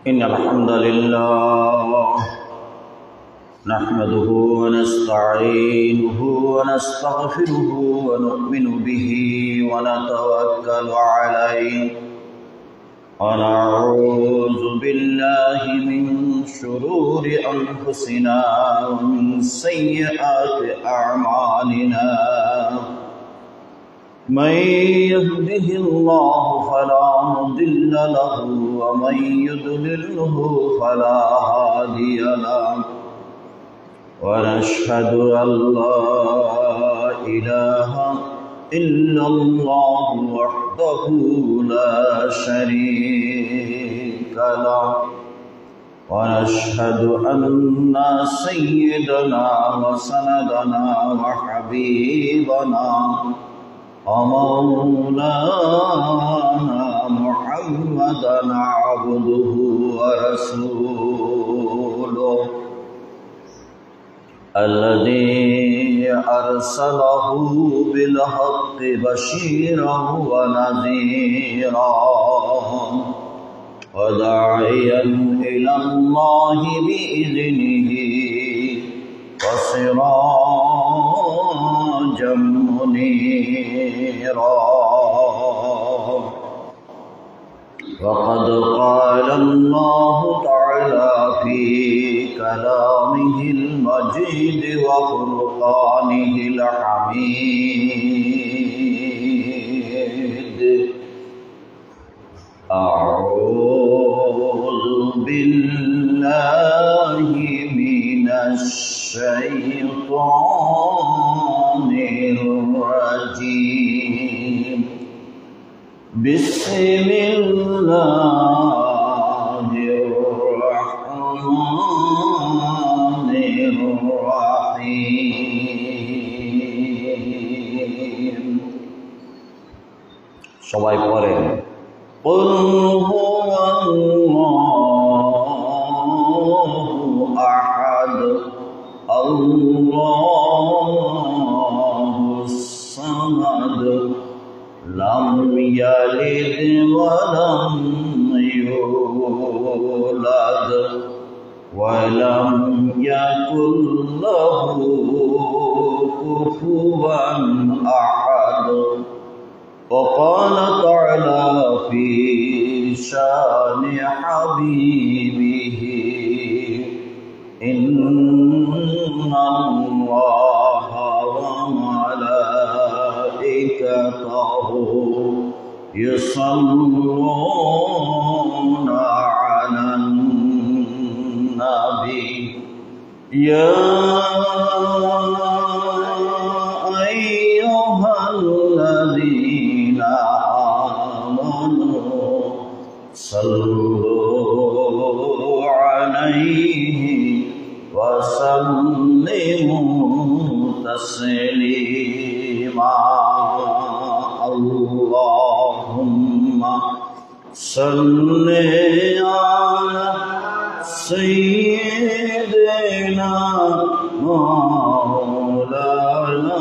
إن الحمد لله نحمده ونستعينه ونستغفره ونؤمن به ونتوكل عليه ونعوذ بالله من شرور أنفسنا ومن سيئات أعمالنا من يهده الله فلا مضل له ومن يضلله فلا هادي له ونشهد أن لا إله إلا الله وحده لا شريك له ونشهد أن سيدنا وسندنا وحبيبنا ومولانا محمدا عبده ورسوله الذي أرسله بالحق بشيرا ونذيرا وداعيا إلى الله بإذنه وسراجا منيرا وقد قال الله تعالى في كلامه المجيد وفرقانه الحميد أعوذ بالله من الشيطان الرجيم بسم الله الرحمن الرحيم সবাই পড়েন قل هو الله أحد الله الصمد لم يلد ولم يولد ولم يكن له كفوا أحد وقال تعالى في شان حبيبه إن الله وملائكته يصلون على النبي يا أيها الذين آمنوا صلوا عليه وسلموا تسليما اللهم صل على سيدنا مولانا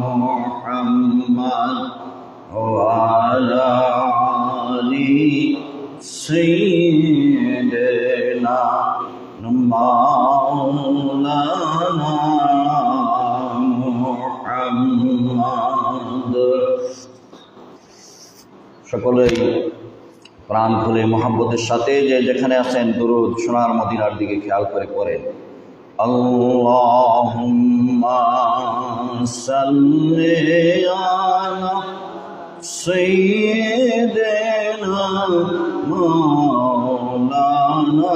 محمد وعلى آل سيدنا مولانا محمد সকলেই প্রাণ খুলে মহব্বতের সাথে যে যেখানে আছেন দুরূদ সোনার মদিনার দিকে খেয়াল করে পড়েন আল্লাহুম্মা সাল্লি আলা সাইয়্যিদিনা মাওলানা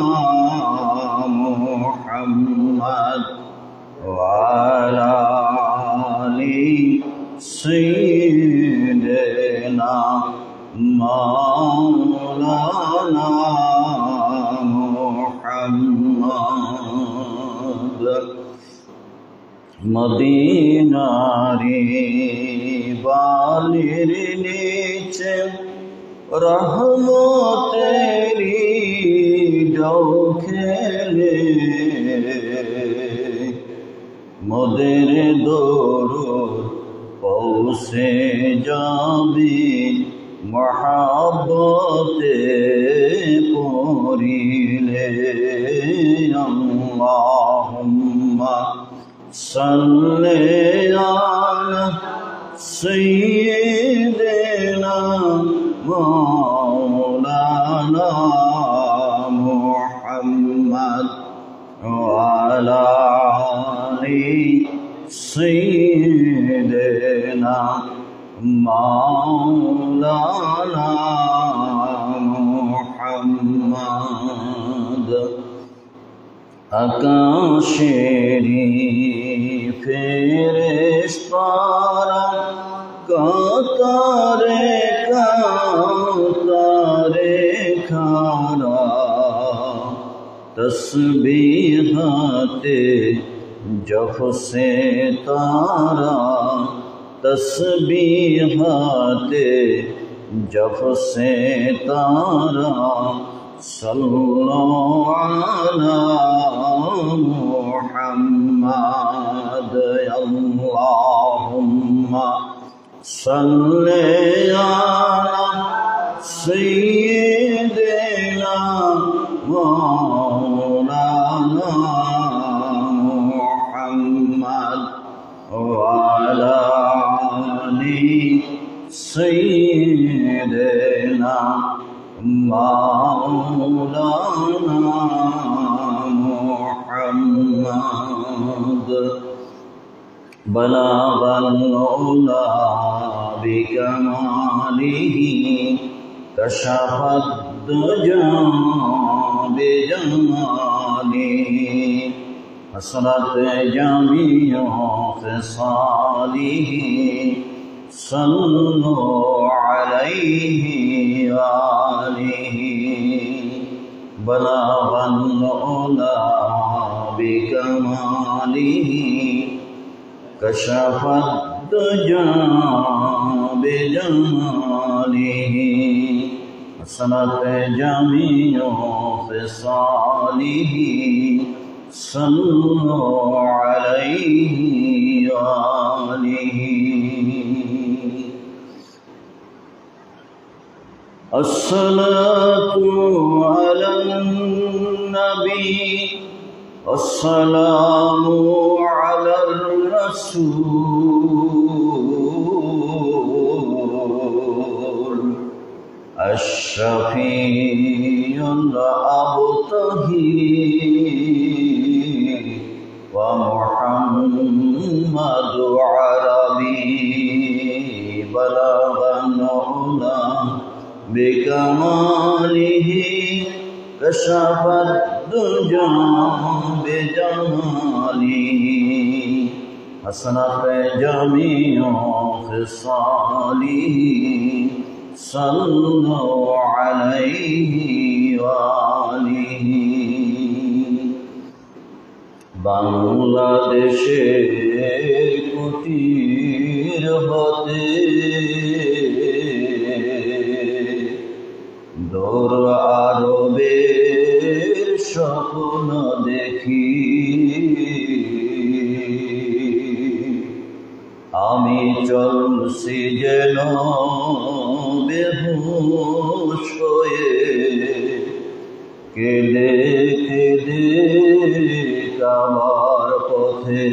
মুহাম্মদ ওয়া আলা আলি সাইয়্যিদিনা مولانا محمد মদিনারি বালির নিচে রহমতেরি ঢেউ খেলে মোদের দরুদ পৌঁছে যাবে মহাব্বতে सल्ले अला सय्यिदिना मौलाना मुहम्मद व अला आलि सय्यिदिना मौलाना मुहम्मद। आकाशेरी फेरेश्तारा कातारे कातारे खारा तस्बीहाते जफ से तारा तस्बीहाते जफ से तारा सल्लल्लाहु अला मुहम्मद। अल्लाहुम्मा सल्ले अला सय्यिदिना मौलाना मुहम्मद व अला आलि सय्यिदिना मौलाना मुहम्मद। बलागल उला बिकमालिही कशफद दुजा बिजमालिही हसरत जमीअ ख़िसालिही सल्लु अलैहि व आलिहि। बलागल उला बिकमालिही कशफद दुजा बिजमालिही हसरत जमीअ ख़िसालिही सल्लु अलैहि व आलिहि। अस्सलातु अलन नबी अस्सलामु अलर रसूल अश्शफीउल अबतही व मुहम्मदु अरबी। बलगल उला बिकमालिही कशफद दुजा बिजमालिही हसनत जमीअ ख़िसालिही सल्लु अलैहि व आलिहि। बांग्लादेशे कुटीर हते दूर आरबेर স্বপ্ন দেখি আমি চলছি যেন বেহুশ হয়ে কেঁদে কেঁদে কাবার পথে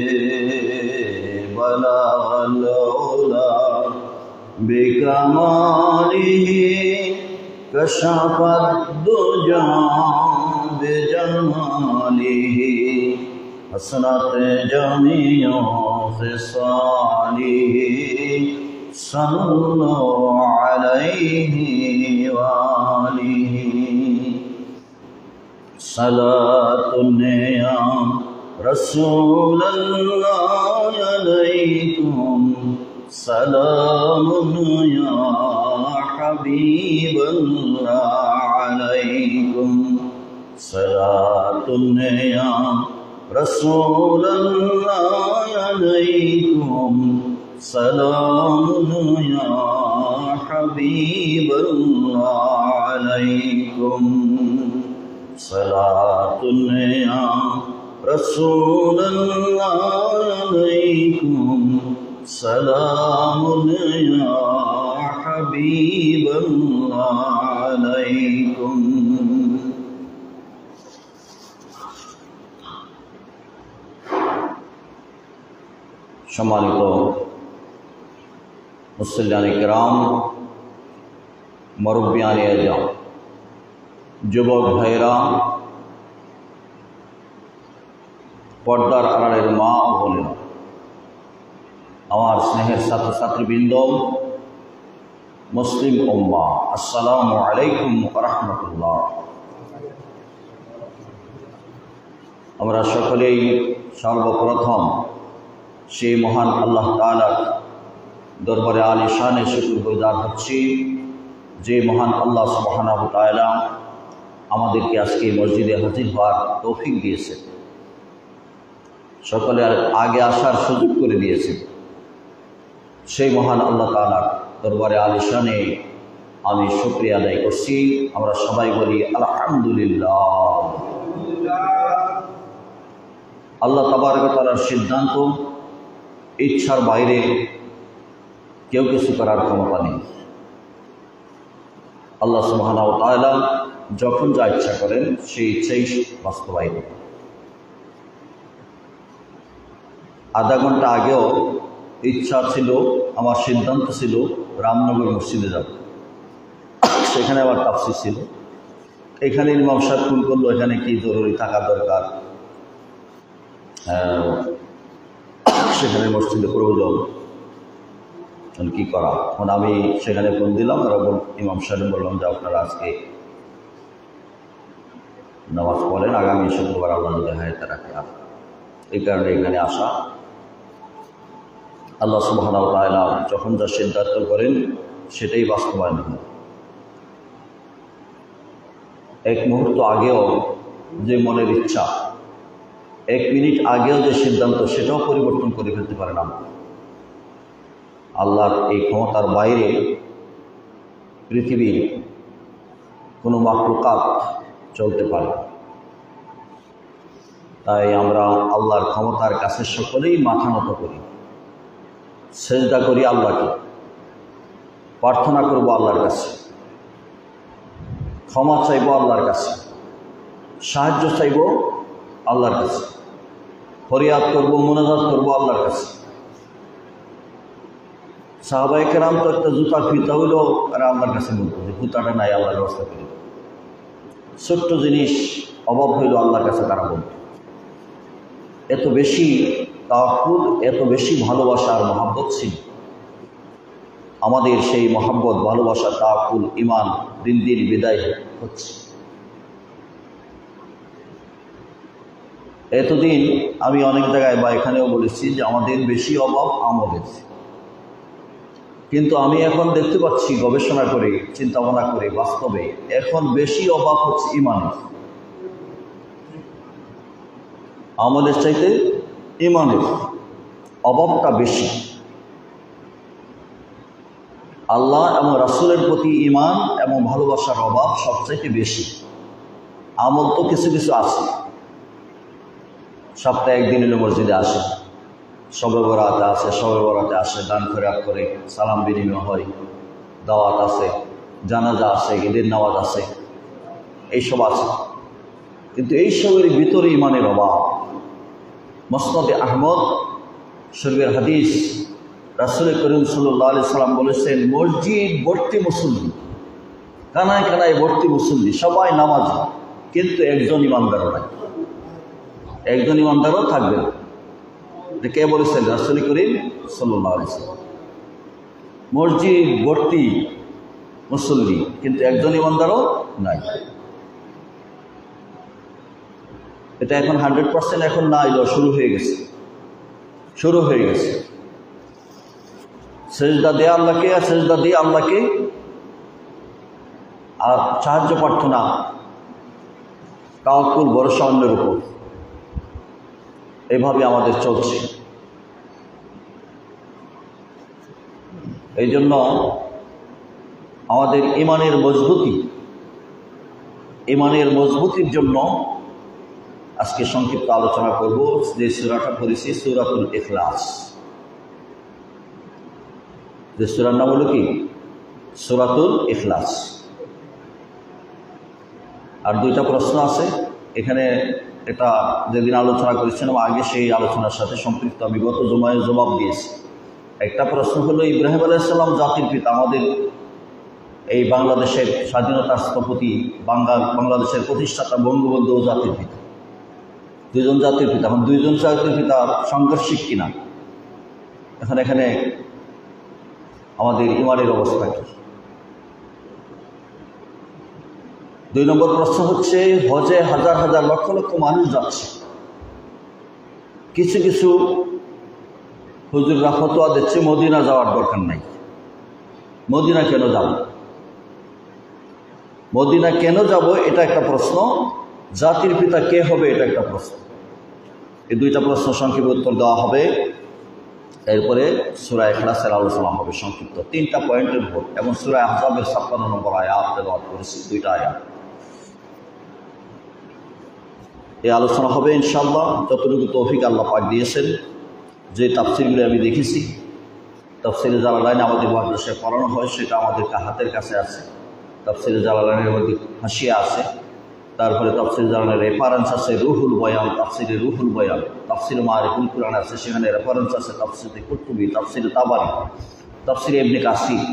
বালাল উলা বিকামালিহি कशफद दुजा बिजमालिही हसनत जमीअ ख़िसालिही सल्लु अलैहि व आलिहि। सलातुन या रसूलल्लाह अलैकुम सलामुन या हबीबल्लाह अलैकुम सलातुन या रसूलल्लाह अलैकुम सलामुन या हबीबल्लाह अलैकुम सलातुन या रसूलल्लाह अलैकुम सलामुन या हबीबल्लाह अलैकुम। সম্মানিত মুসল্লিয়ানে কেরাম, মুরব্বিয়ানে আজম, যুবক ভাইরা, পর্দার আড়ালের মা ও বোনেরা, আমার স্নেহের ছাত্রছাত্রীবৃন্দ, মুসলিম উম্মাহ, আসসালামু আলাইকুম ওয়া রাহমাতুল্লাহ। আমরা সকলেই সর্বপ্রথম সেই মহান আল্লাহ তাআলার দরবারে আলিশানে শুকরগুজার হচ্ছি, যে মহান আল্লাহ সুবহানাহু ওয়া তাআলা আমাদেরকে আজকে মসজিদে হাজির হওয়ার তৌফিক দিয়েছেন, সকলের আগে আসার সুযোগ করে দিয়েছেন। সেই মহান আল্লাহ তাআলার দরবারে আলিশানে আমি শুকরিয়া আদায় করছি। আমরা সবাই বলি আলহামদুলিল্লাহ। আল্লাহ তাবারক ওয়া তাআলার সিদ্ধান্ত, ইচ্ছার বাইরে কেউ কিছু করার ক্ষমতা নেই। আল্লাহ সুবহানাহু ওয়া তাআলা যখন যা ইচ্ছা করেন সেই ইচ্ছাই বাস্তবায়িত। আধা ঘন্টা আগেও ইচ্ছা ছিল, আমার সিদ্ধান্ত ছিল রামনগর মসজিদে যাব, সেখানে আবার তাফসীর ছিল। এখানে ইমাম সাহেব ফোন করলো, এখানে কি জরুরি থাকা দরকার, সেখানে মসজিদে প্রয়োজন, কি করা। এখন আমি সেখানে ফোন দিলাম, এবং ইমাম সাহেব বললাম যে আপনারা আজকে নামাজ পড়েন, আগামী শুক্রবার আল্লাহ যদি হায়াতে রাখে। এই কারণে এখানে আসা। আল্লাহ সুবহানাহু ওয়া তাআলা যখন যা সিদ্ধান্ত করেন সেটাই বাস্তবায়ন হয়। এক মুহূর্ত আগেও যে মনের ইচ্ছা, এক মিনিট আগেও যে সিদ্ধান্ত, সেটাও পরিবর্তন করে ফেলতে পারে না। আল্লাহর এই ক্ষমতার বাইরে পৃথিবীর কোনো মাখলুকাত চলতে পারে। তাই আমরা আল্লাহর ক্ষমতার কাছে সকলেই মাথা নত করি, সেজদা করি আল্লাহকে, প্রার্থনা করব আল্লাহর কাছে, ক্ষমা চাইব আল্লাহর কাছে, সাহায্য চাইব আল্লাহর কাছে, ফরিয়াদ করব, মুনাজাত করব আল্লাহর কাছে। সাহাবায়ে কেরাম তো একটা জুতার ফিতা হইলেও তারা আল্লাহর কাছে বলতো যে জুতাটা নাই, আল্লাহর ব্যবস্থা করি। ছোট্ট জিনিস অভাব হইল আল্লাহর কাছে তারা বলত। এত বেশি তাওয়াক্কুল, এত বেশি ভালোবাসা আর মহাব্বত ছিল। আমাদের সেই মহাব্বত, ভালোবাসা, তাওয়াক্কুল, ঈমান দিন দিন বিদায় হচ্ছে। এতদিন আমি অনেক জায়গায় বা এখানেও বলেছি যে আমাদের বেশি অভাব আমলের, কিন্তু আমি এখন দেখতে পাচ্ছি, গবেষণা করে, চিন্তা ভাবনা করে, বাস্তবে এখন বেশি অভাব হচ্ছে ঈমানের। আমলের চাইতে ঈমানের অভাবটা বেশি। আল্লাহ এবং রাসূলের প্রতি ঈমান এবং ভালোবাসার অভাব সবচাইতে বেশি। আমল তো কিছু কিছু আছে, সপ্তাহে একদিন হলে মসজিদে আসে, শবে বরাতে আসে, শবে বরাতে আসে, দান খয়রাত করে, সালাম বিনিময় হয়, দাওয়াত আছে, জানাজা আছে, ঈদের নামাজ আছে, এইসব আছে। কিন্তু এইসবের ভিতরে ঈমানের অভাব। মুসনাদে আহমদ শরীফের হাদিস, রাসূল করিম সাল্লাল্লাহু আলাইহি সাল্লাম বলেছেন, মসজিদ ভর্তি মুসল্লি, কানায় কানায় ভর্তি মুসল্লি, সবাই নামাজি, কিন্তু একজন ইমানদারও নাই, একজন ইমানদারও থাকবে না। কে বলেছেন? রাসূল করিম সাল্লাল্লাহু আলাইহি সাল্লাম। মসজিদ ভর্তি মুসল্লি, কিন্তু একজন ইমানদারও নাই। এটা এখন 100% এখন না এলো, শুরু হয়ে গেছে, শুরু হয়ে গেছে। সেজদা দেয়া আল্লাহকে, আর সেজদা দিয়ে আল্লাহকে, আর সাহায্য প্রার্থনা, তাওয়াক্কুল, ভরসা অন্যের উপর। এভাবে আমাদের চলছে। এই জন্য আমাদের ঈমানের মজবুতির জন্য আজকে সংক্ষিপ্ত আলোচনা করব। যে সূরাটা পড়েছি সূরাতুল ইখলাস। যে সূরার নাম হলো কি? সূরাতুল ইখলাস। আর দুইটা প্রশ্ন আছে, এখানে এটা যেদিন আলোচনা করেছিলাম আগে সেই আলোচনার সাথে সম্পৃক্ত আমি গত জুমায় জবাব দিয়েছি। একটা প্রশ্ন হলো ইব্রাহিম আলাইহিস সালাম জাতির পিতা, আমাদের এই বাংলাদেশের স্বাধীনতার স্থপতি, বাংলাদেশের প্রতিষ্ঠাতা বঙ্গবন্ধু জাতির পিতা, দুইজন জাতির পিতা। এখন দুইজন জাতির পিতা সাংঘর্ষিক কিনা, এখানে আমাদের ইমানের অবস্থা কি? 2 নম্বর প্রশ্ন হচ্ছে, হজে হাজার হাজার লক্ষ লক্ষ মানুষ যাচ্ছে, কিছু কিছু হুজুররা ফতোয়া দিচ্ছে মদিনা যাওয়ার দরকার নাই। মদিনা কেন যাব? মদিনা কেন যাব এটা একটা প্রশ্ন, জাতির পিতা কে হবে এটা একটা প্রশ্ন। এই 2টা প্রশ্ন সংক্ষিপ্ত উত্তর দেওয়া হবে, এরপরে সূরা ইখলাসের আলোচনা হবে সংক্ষিপ্ত 3টা পয়েন্টের উপর, এবং সূরা আহজাবের 56 নম্বর আয়াত তেলাওয়াত করেছি, 2টা আয়াত। এই আলোচনা হবে ইনশাআল্লাহ যতটুকু তৌফিক আল্লাহ পাক দিয়েছেন। যে তাফসিরগুলো আমি দেখেছি, তাফসিরে জালালাইন আমাদের মাদ্রাসায় পড়ানো হয়, সেটা আমাদের হাতের কাছে আছে। তাফসিরে জালালাইনের মধ্যে হাসিয়া আছে, তারপরে তাফসিরে জালালাইনের রেফারেন্স আছে রুহুল বয়ান, তাফসিরে রুহুল বয়ান, তাফসিরে মারিফুল কুরআন আছে, সেখানে রেফারেন্স আছে তাফসিরে কুরতুবী, তাফসিরে তাবারি, তাফসিরে ইবনে কাসির,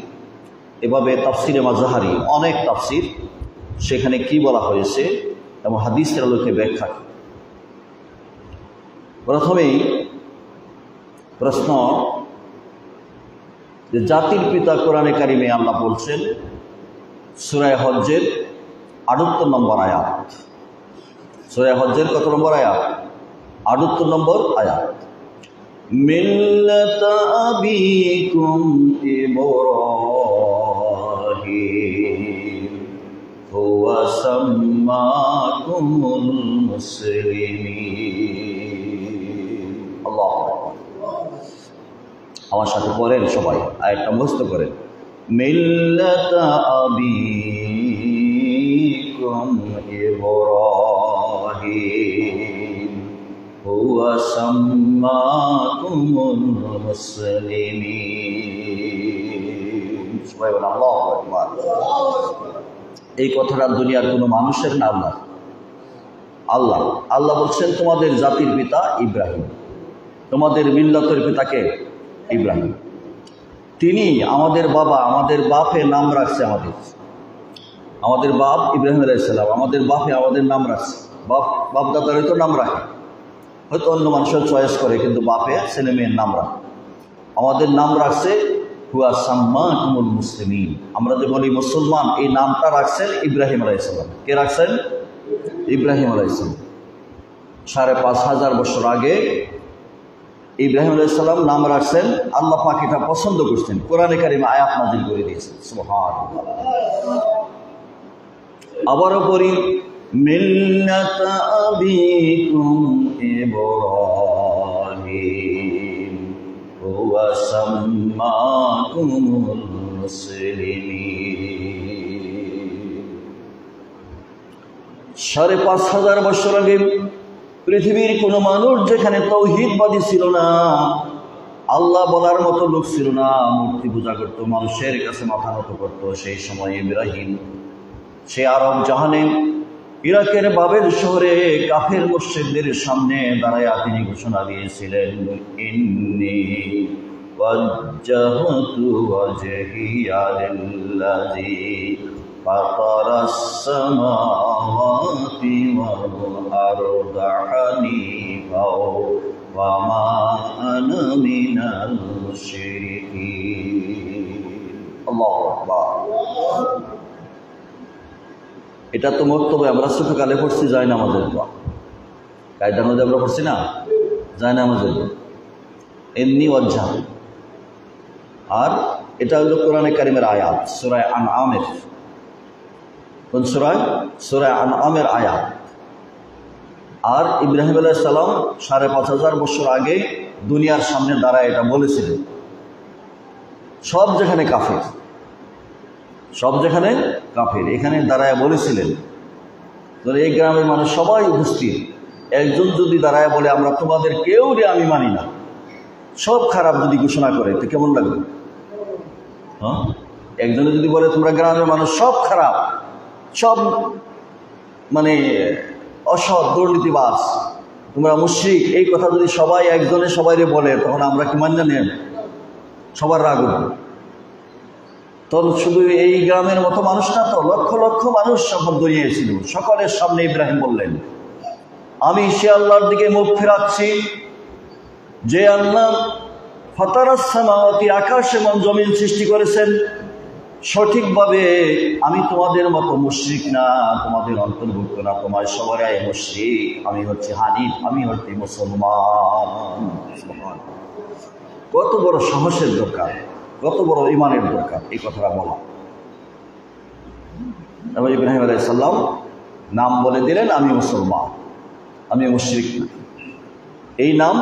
এভাবে তাফসিরে মাজাহারি, অনেক তাফসির, সেখানে কি বলা হয়েছে এবং হাদিসের আলোকে ব্যাখ্যা। প্রথমেই প্রশ্ন যে জাতির পিতা কোরআনে কারিমে আল্লাহ বলছেন সূরা হজ্জের 78 নম্বর আয়াত। সূরা হজ্জের কত নম্বর আয়াত? 78 নম্বর আয়াত। মিল্লাতা আবিকুম ইব্রাহিম হুয়া সাম্মাকুমুল মুসলিমিন। আল্লাহু আকবার। আমার সাথে পড়েন সবাই, আয়াতটা মুখস্থ করেন। মিল্লাতা আবিকুম ইব্রাহিম হুয়া সাম্মাকুমুল মুসলিমিন। সবাই বলেন আল্লাহু আকবার। এই কথাটা দুনিয়ার কোনো মানুষের না, আল্লাহ। আল্লাহ বলছেন তোমাদের জাতির পিতা ইব্রাহিম, তোমাদের মিল্লাতের পিতাকে ইব্রাহিম। তিনি আমাদের বাবা, আমাদের বাপে নাম রাখছে, আমাদের বাপ ইব্রাহিম আলাইহিস সালাম, আমাদের বাপে আমাদের নাম রাখছে। বাপ দাদারই তো নাম রাখে, হয়তো অন্য মানুষের চয়েস করে, কিন্তু বাপে ছেলে মেয়ের নাম রাখে। আমাদের নাম রাখছে হুয়া সাম্মাকুমুল মুসলিমিন। আমরা যে বলি মুসলমান, এই নামটা রাখছেন ইব্রাহিম আলাইহিস সালাম। কে রাখছেন? ইব্রাহিম আলাইহিস সালাম। 5500 বছর আগে ইব্রাহিম আলাইহিস সালাম নাম রাখছেন, আল্লাহ পাক এটা পছন্দ করছেন, কোরআনে কারিমে আয়াত নাযিল করে দিয়েছেন। সুবহানাল্লাহ। আবারও পড়ি, মিল্লাতা আবিকুম ইব্রাহিম হুয়া সাম্মাকুমুল মুসলিমিন। 5500 বছর আগে পৃথিবীর কোনো মানুষ যেখানে তাওহীদবাদী ছিল না, আল্লাহ বলার মতো লোক ছিল না, মূর্তি পূজা করত, মানুষের কাছে মাথা নত করত, সেই সময় ইব্রাহিম সে আরব জাহানে ইরাকের বাবেল শহরে কাফের মুশরিকদের সামনে দাঁড়ায়া তিনি ঘোষণা দিয়েছিলেন, ইন্নী ওয়াজ্জাহতু ওয়াজহিয়া লিল্লাযী ফাতারাস সামাওয়াতি ওয়াল আরদা হানিফা ওয়া মা আনা মিনাল মুশরিকিন। আল্লাহু আকবার। এটা তো মক্তবে আমরা ছোটকালে পড়ছি জায়নামাজের দোয়া, কায়দার মধ্যে আমরা পড়ছি না জায়নামাজের দোয়া, এমনি ওয়াজ্জাহ। আর এটা হলো কোরআনে কারিমের আয়াত, সূরা আনআমের। কোন সূরা? সূরা আনআমের আয়াত। আর ইব্রাহিম আলাইহিস সালাম 5500 বছর আগে দুনিয়ার সামনে দাঁড়ায় এটা বলেছিলেন। সব যেখানে কাফের, সব যেখানে কাফের, এখানে দাঁড়ায় বলেছিলেন। ধরে এই গ্রামের মানুষ সবাই উপস্থিত, একজন যদি দাঁড়ায় বলে আমরা তোমাদের কেউ রে আমি মানি না, সব খারাপ যদি ঘোষণা করে তো কেমন লাগবে? হ্যাঁ, একজনে যদি বলে তোমরা গ্রামের মানুষ সব খারাপ, সব মানে অসৎ, দুর্নীতিবাজ, তোমরা মুশরিক, এই কথা যদি সবাই একজনে সবাইরে বলে, তখন আমরা কি মান্য নেন? সবার রাগ উঠবে। তখন শুধু এই গ্রামের মতো মানুষ না, তো লক্ষ লক্ষ মানুষ শপথ দরিয়েছিল। সকলের সামনে ইব্রাহিম বললেন, আমি সে আল্লাহর দিকে মুখ ফেরাচ্ছি যে আল্লাহ ফাতারাস সামাওয়াতি, আকাশ এবং জমিন সৃষ্টি করেছেন। সঠিকভাবে আমি তোমাদের মতো মুশরিক না, তোমাদের অন্তর্ভুক্ত না, তোমার সবাই মুশরিক। আমি হচ্ছে হানিফ, আমি হচ্ছে মুসলমান। কত বড় সাহসের দরকার, কত বড় ইমানের দরকার এই কথাটা বলা। এবং ইব্রাহিম আলাইহিস সালাম নাম বলে দিলেন, আমি মুসলমান, আমি মুশরিক না। এই নাম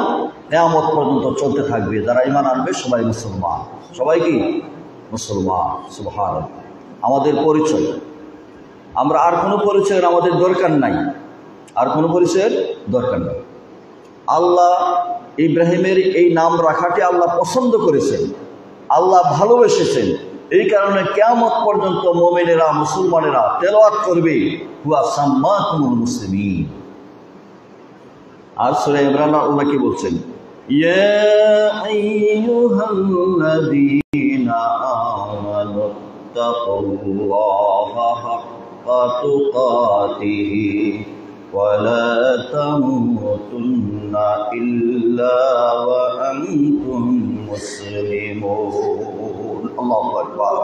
কিয়ামত পর্যন্ত চলতে থাকবে। যারা ঈমান আনবে সবাই মুসলমান, সবাই কি মুসলমান। সুবহানাল্লাহ। আমাদের পরিচয়, আমরা আর কোনো পরিচয়ের আমাদের দরকার নাই, আর কোনো পরিচয়ের দরকার নেই। আল্লাহ ইব্রাহিমের এই নাম রাখাটি আল্লাহ পছন্দ করেছেন, আল্লাহ ভালোবেসেছেন। এই কারণে কিয়ামত পর্যন্ত মুমিনেরা, মুসলমানেরা তেলাওয়াত করবে, হুয়া সাম্মাকুমুল মুসলিমিন। আর সূরা ইমরান আল্লাহ কি বলছেন? ইয়া আইয়ুহাল্লাযীনা আমানু তাকুল্লাহা হাক্কা তুকাতিহি ওয়া লা তামুতুন্না ইল্লা ওয়া আনতুম মুসলিমুন। আল্লাহু আকবার।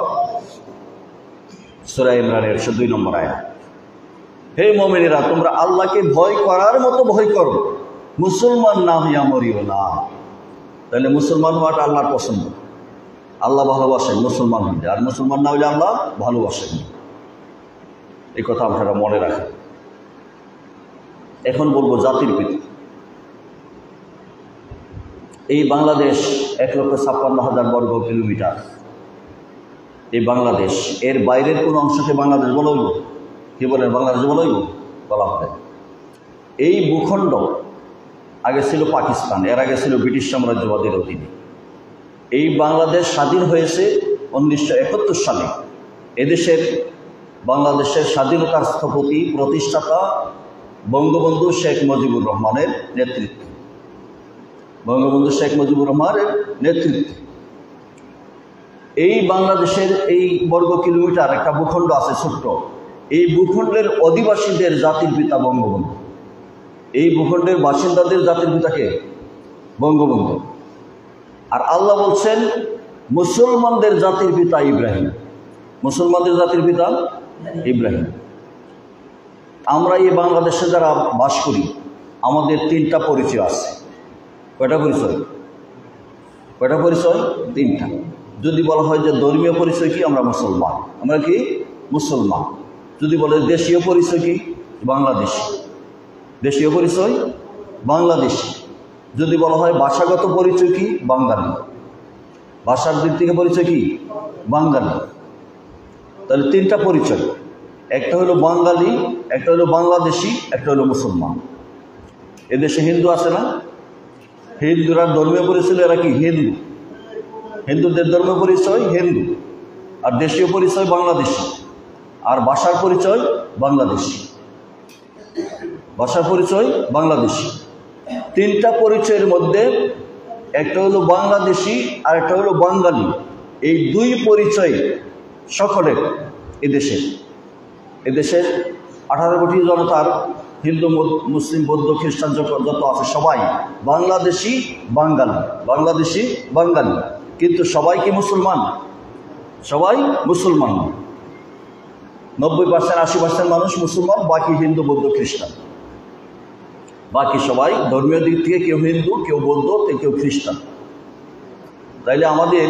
সূরা ইমরানের ২৪ নম্বর আয়াত। হে মুমিনেরা, তোমরা আল্লাহকে ভয় করার মতো ভয় করো, মুসলমান না হইয়া মরিও না। তাহলে মুসলমান হওয়াটা আল্লাহর পছন্দ, আল্লাহ ভালোবাসেন মুসলমান হইলে, আর মুসলমান না হইলে আল্লাহ ভালোবাসেন। এই কথা আপনারা মনে রাখেন। এখন বলবো জাতির পিতা। এই বাংলাদেশ ১,৫৬,০০০ বর্গ কিলোমিটার। এই বাংলাদেশ, এর বাইরের কোনো অংশকে বাংলাদেশ বলা হইব? কি বলেন, বাংলাদেশ বলা হইব? বলা হবে। এই ভূখণ্ড আগে ছিল পাকিস্তান, এর আগে ছিল ব্রিটিশ সাম্রাজ্যবাদের অধীনে। এই বাংলাদেশ স্বাধীন হয়েছে ১৯৭১ সালে। এদেশের বাংলাদেশের স্বাধীনতার স্থপতি, প্রতিষ্ঠাতা বঙ্গবন্ধু শেখ মুজিবুর রহমানের নেতৃত্বে, বঙ্গবন্ধু শেখ মুজিবুর রহমানের নেতৃত্বে এই বাংলাদেশের এই বর্গ কিলোমিটার একটা ভূখণ্ড আছে ছোট্ট। এই ভূখণ্ডের অধিবাসীদের জাতির পিতা বঙ্গবন্ধু। এই ভূখণ্ডের বাসিন্দাদের জাতির পিতাকে বঙ্গবন্ধু। আর আল্লাহ বলছেন মুসলমানদের জাতির পিতা ইব্রাহিম। মুসলমানদের জাতির পিতা ইব্রাহিম। আমরা এই বাংলাদেশে যারা বাস করি, আমাদের ৩টা পরিচয় আছে। কয়টা পরিচয়? কয়টা পরিচয়? ৩টা। যদি বলা হয় যে ধর্মীয় পরিচয় কি, আমরা মুসলমান। আমরা কি মুসলমান। যদি বলে দেশীয় পরিচয় কি, বাংলাদেশি। দেশীয় পরিচয় বাংলাদেশি। যদি বলা হয় ভাষাগত পরিচয় কি, বাঙালি। ভাষার দিক থেকে পরিচয় কি, বাঙালি। তাহলে 3টা পরিচয়। একটা হলো বাঙালি, একটা হলো বাংলাদেশি, একটা হলো মুসলমান। এদেশে হিন্দু আছে না? হিন্দুরা ধর্মীয় পরিচয়, এরা কি হিন্দু। হিন্দুদের ধর্মীয় পরিচয় হিন্দু, আর দেশীয় পরিচয় বাংলাদেশি, আর ভাষার পরিচয় বাংলাদেশি। ভাষার পরিচয় বাংলাদেশি। 3টা পরিচয়ের মধ্যে একটা হলো বাংলাদেশি আর একটা হলো বাঙালি। এই 2 পরিচয় সকলের এদেশের 18 কোটি জনতার, হিন্দু, মুসলিম, বৌদ্ধ, খ্রিস্টান যত আছে সবাই বাংলাদেশি বাঙালি, বাংলাদেশি বাঙালি। কিন্তু সবাই কি মুসলমান? সবাই মুসলমান না। 90%, 80% মানুষ মুসলমান, বাকি হিন্দু, বৌদ্ধ, খ্রিস্টান। বাকি সবাই ধর্মীয় দিক থেকে কেউ হিন্দু, কেউ বৌদ্ধ, কেউ খ্রিস্টান। তাইলে আমাদের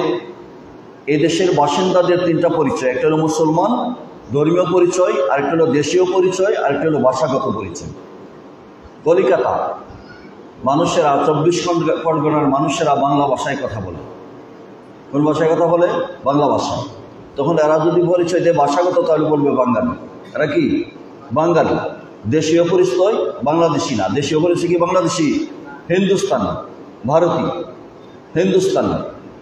এদেশের বাসিন্দাদের 3টা পরিচয়। একটা হলো মুসলমান, ধর্মীয় পরিচয়, আরেকটা হলো দেশীয় পরিচয়, আরেকটা হলো ভাষাগত পরিচয়। কলিকাতা মানুষেরা, 24 পরগনার মানুষেরা বাংলা ভাষায় কথা বলে। কোন ভাষায় কথা বলে? বাংলা ভাষা। তখন এরা যদি পরিচয় দেয় ভাষাগত, তাহলে বলবে বাঙালি। এরা কি বাঙালি। দেশীয় পরিচয় বাংলাদেশি না। দেশীয় পরিচয় কি বাংলাদেশি, হিন্দুস্তানি, ভারতীয়, হিন্দুস্তানি।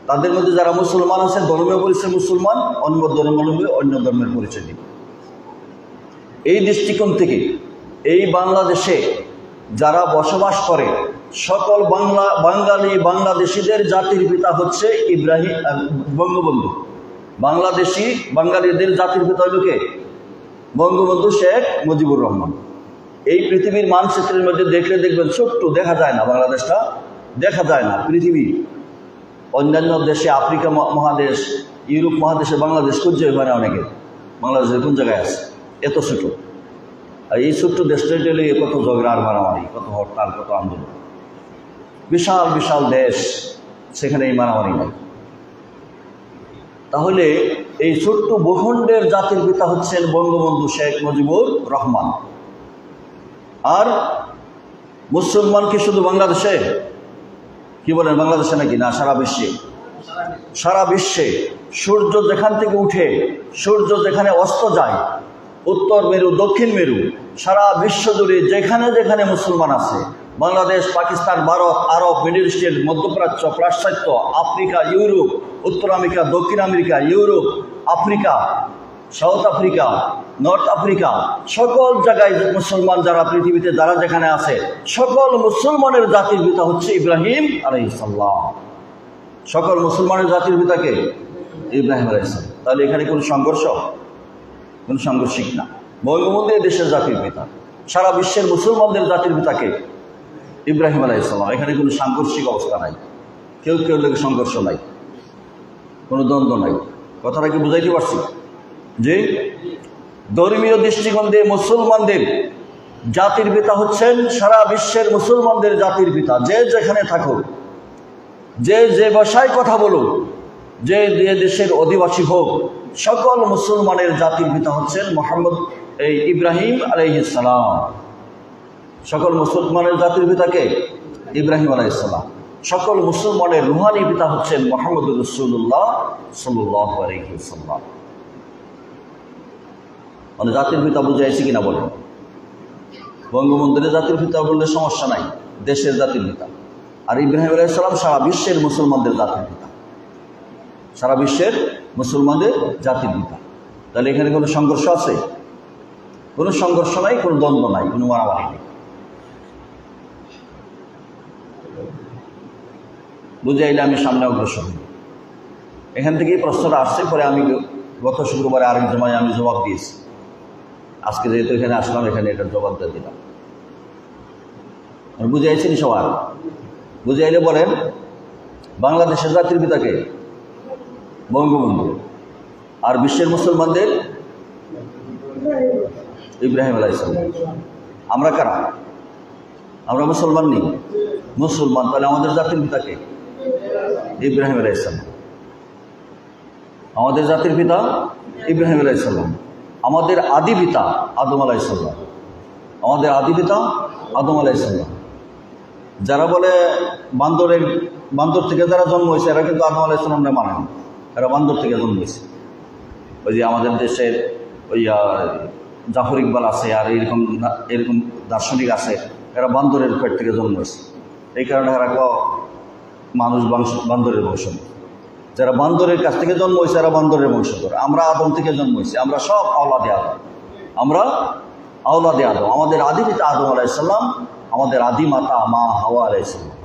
তাদের মধ্যে যারা মুসলমান আছে, ধর্মীয় পরিচয় মুসলমান, অন্য ধর্মাবলম্বী অন্য ধর্মের পরিচয় দিবে। এই দৃষ্টিকোণ থেকে এই বাংলাদেশে যারা বসবাস করে সকল বাঙালি বাংলাদেশিদের জাতির পিতা হচ্ছে ইব্রাহিম বঙ্গবন্ধু। বাঙালিদের জাতির পিতা হইল কে? বঙ্গবন্ধু শেখ মুজিবুর রহমান। এই পৃথিবীর মানচিত্রের মধ্যে দেখলে দেখবেন ছোট্ট, দেখা যায় না, বাংলাদেশটা দেখা যায় না। পৃথিবী অন্যান্য দেশে, আফ্রিকা মহাদেশ, ইউরোপ মহাদেশে বাংলাদেশ খুঁজে হয় না অনেকে। বাংলাদেশের কোন জায়গায় আছে? এত ছোট। আর এই ছোট্ট দেশটা কত ঝগড়া আর মারামারি, কত হরতাল, কত আন্দোলন। বিশাল বিশাল দেশ, সেখানে এই মারামারি নাই। তাহলে এই ছোট্ট ভূখণ্ডের জাতির পিতা হচ্ছেন বঙ্গবন্ধু শেখ মুজিবুর রহমান। আর মুসলমান কি শুধু বাংলাদেশে? কি বলেন, বাংলাদেশে নাকি? না, সারা বিশ্বে। সারা বিশ্বে সূর্য যেখান থেকে উঠে, সূর্য যেখানে অস্ত যায়, উত্তর মেরু, দক্ষিণ মেরু, সারা বিশ্ব জুড়ে যেখানে যেখানে মুসলমান আছে, বাংলাদেশ, পাকিস্তান, ভারত, আরব, মিডল ইস্টের, মধ্যপ্রাচ্য, পাশ্চাত্য, আফ্রিকা, ইউরোপ, উত্তর আমেরিকা, দক্ষিণ America, Europe, Africa, south Africa, north Africa, সকল জায়গায় মুসলমান যারা পৃথিবীতে যারা যেখানে আছে, সকল মুসলমানের জাতির পিতা হচ্ছে ইব্রাহিম আলাইহিস সালাম। সকল মুসলমানের জাতির পিতাকে ইব্রাহিম আলাইহিস সালাম। তাহলে এখানে কোনো সংঘর্ষ? কোনো সাংঘর্ষিক না। বঙ্গবন্ধু দেশের জাতির পিতা, সারা বিশ্বের মুসলমানদের জাতির পিতাকে ইব্রাহিম আলাইহিস সালাম। এখানে কোনো সাংঘর্ষিক অবস্থা নাই, কেউ লোকের সংঘর্ষ নাই, কোনো দ্বন্দ্ব নাই। কথাটা কি বুঝাইতে পারছি? যে ধর্মীয় দৃষ্টিকোণে মুসলমানদের জাতির পিতা হচ্ছেন সারা বিশ্বের মুসলমানদের জাতির পিতা। যে যেখানে থাকুক, যে ভাষায় কথা বলুক, যে দেশের অধিবাসী হোক, সকল মুসলমানের জাতির পিতা হচ্ছেন ইব্রাহিম আলাইহিস সালাম। সকল মুসলমানের জাতির পিতাকে ইব্রাহিম আলাইহিস সালাম। সকল মুসলমানের রুহানি পিতা হচ্ছেন মুহাম্মদুর রাসূলুল্লাহ সাল্লাল্লাহু আলাইহি ওয়াসাল্লাম। মানে জাতির পিতা বুঝাইছি কিনা বলেন? বঙ্গবন্ধুর জাতির পিতা বললে সমস্যা নাই, দেশের জাতির পিতা। আর ইব্রাহিম আলাইহিস সালাম সারা বিশ্বের মুসলমানদের জাতির পিতা, সারা বিশ্বের মুসলমানদের জাতির পিতা। তাহলে এখানে কোনো সংঘর্ষ আছে? কোনো সংঘর্ষ নাই, কোনো দ্বন্দ্ব নাই, কোনো মারামারি নেই। বুঝাইলে আমি সামনে অগ্রসর হই। এখান থেকেই প্রশ্নটা আসছে। পরে আমি গত শুক্রবারে আরেক জমায় আমি জবাব দিয়েছি। আজকে যেহেতু এখানে আসলাম, এখানে এটার জবাবটা দিলাম। বুঝাইছেন সবার? বুঝাইলে বলেন, বাংলাদেশের জাতির পিতাকে বঙ্গবন্ধু, আর বিশ্বের মুসলমানদের ইব্রাহিম আলাইহিস সালাম। আমরা কারা? আমরা মুসলমান নেই? মুসলমান। তাহলে আমাদের জাতির পিতাকে ইব্রাহিম আলাইহিস সালাম। আমাদের জাতির পিতা ইব্রাহিম আলাইহিস সালাম। আমাদের আদি পিতা আদম আলাইহিস সালাম। আমাদের আদি পিতা আদম আলাইহিস সালাম। যারা বলে বান্দর থেকে যারা জন্ম হয়েছে, এরা কিন্তু আদম আলাইহিস সালামকে মানে না, এরা বান্দর থেকে জন্ম হয়েছে। ওই যে আমাদের দেশের ওই জাফর ইকবাল আছে, আর এরকম দার্শনিক আছে, এরা বান্দরের পেট থেকে জন্ম হয়েছে। এই কারণে এরা মানুষ বান্দরের বংশধর। যারা বান্দরের কাছ থেকে জন্ম হয়েছে, এরা বান্দরের বংশধর। আমরা আদম থেকে জন্ম হয়েছি, আমরা সব আওলাদে আদম। আমরা আওলাদে আদম। আমাদের আদি পিতা আদম আলাইহিস সালাম, আমাদের আদি মাতা মা হাওয়া আলাইহিস সালাম।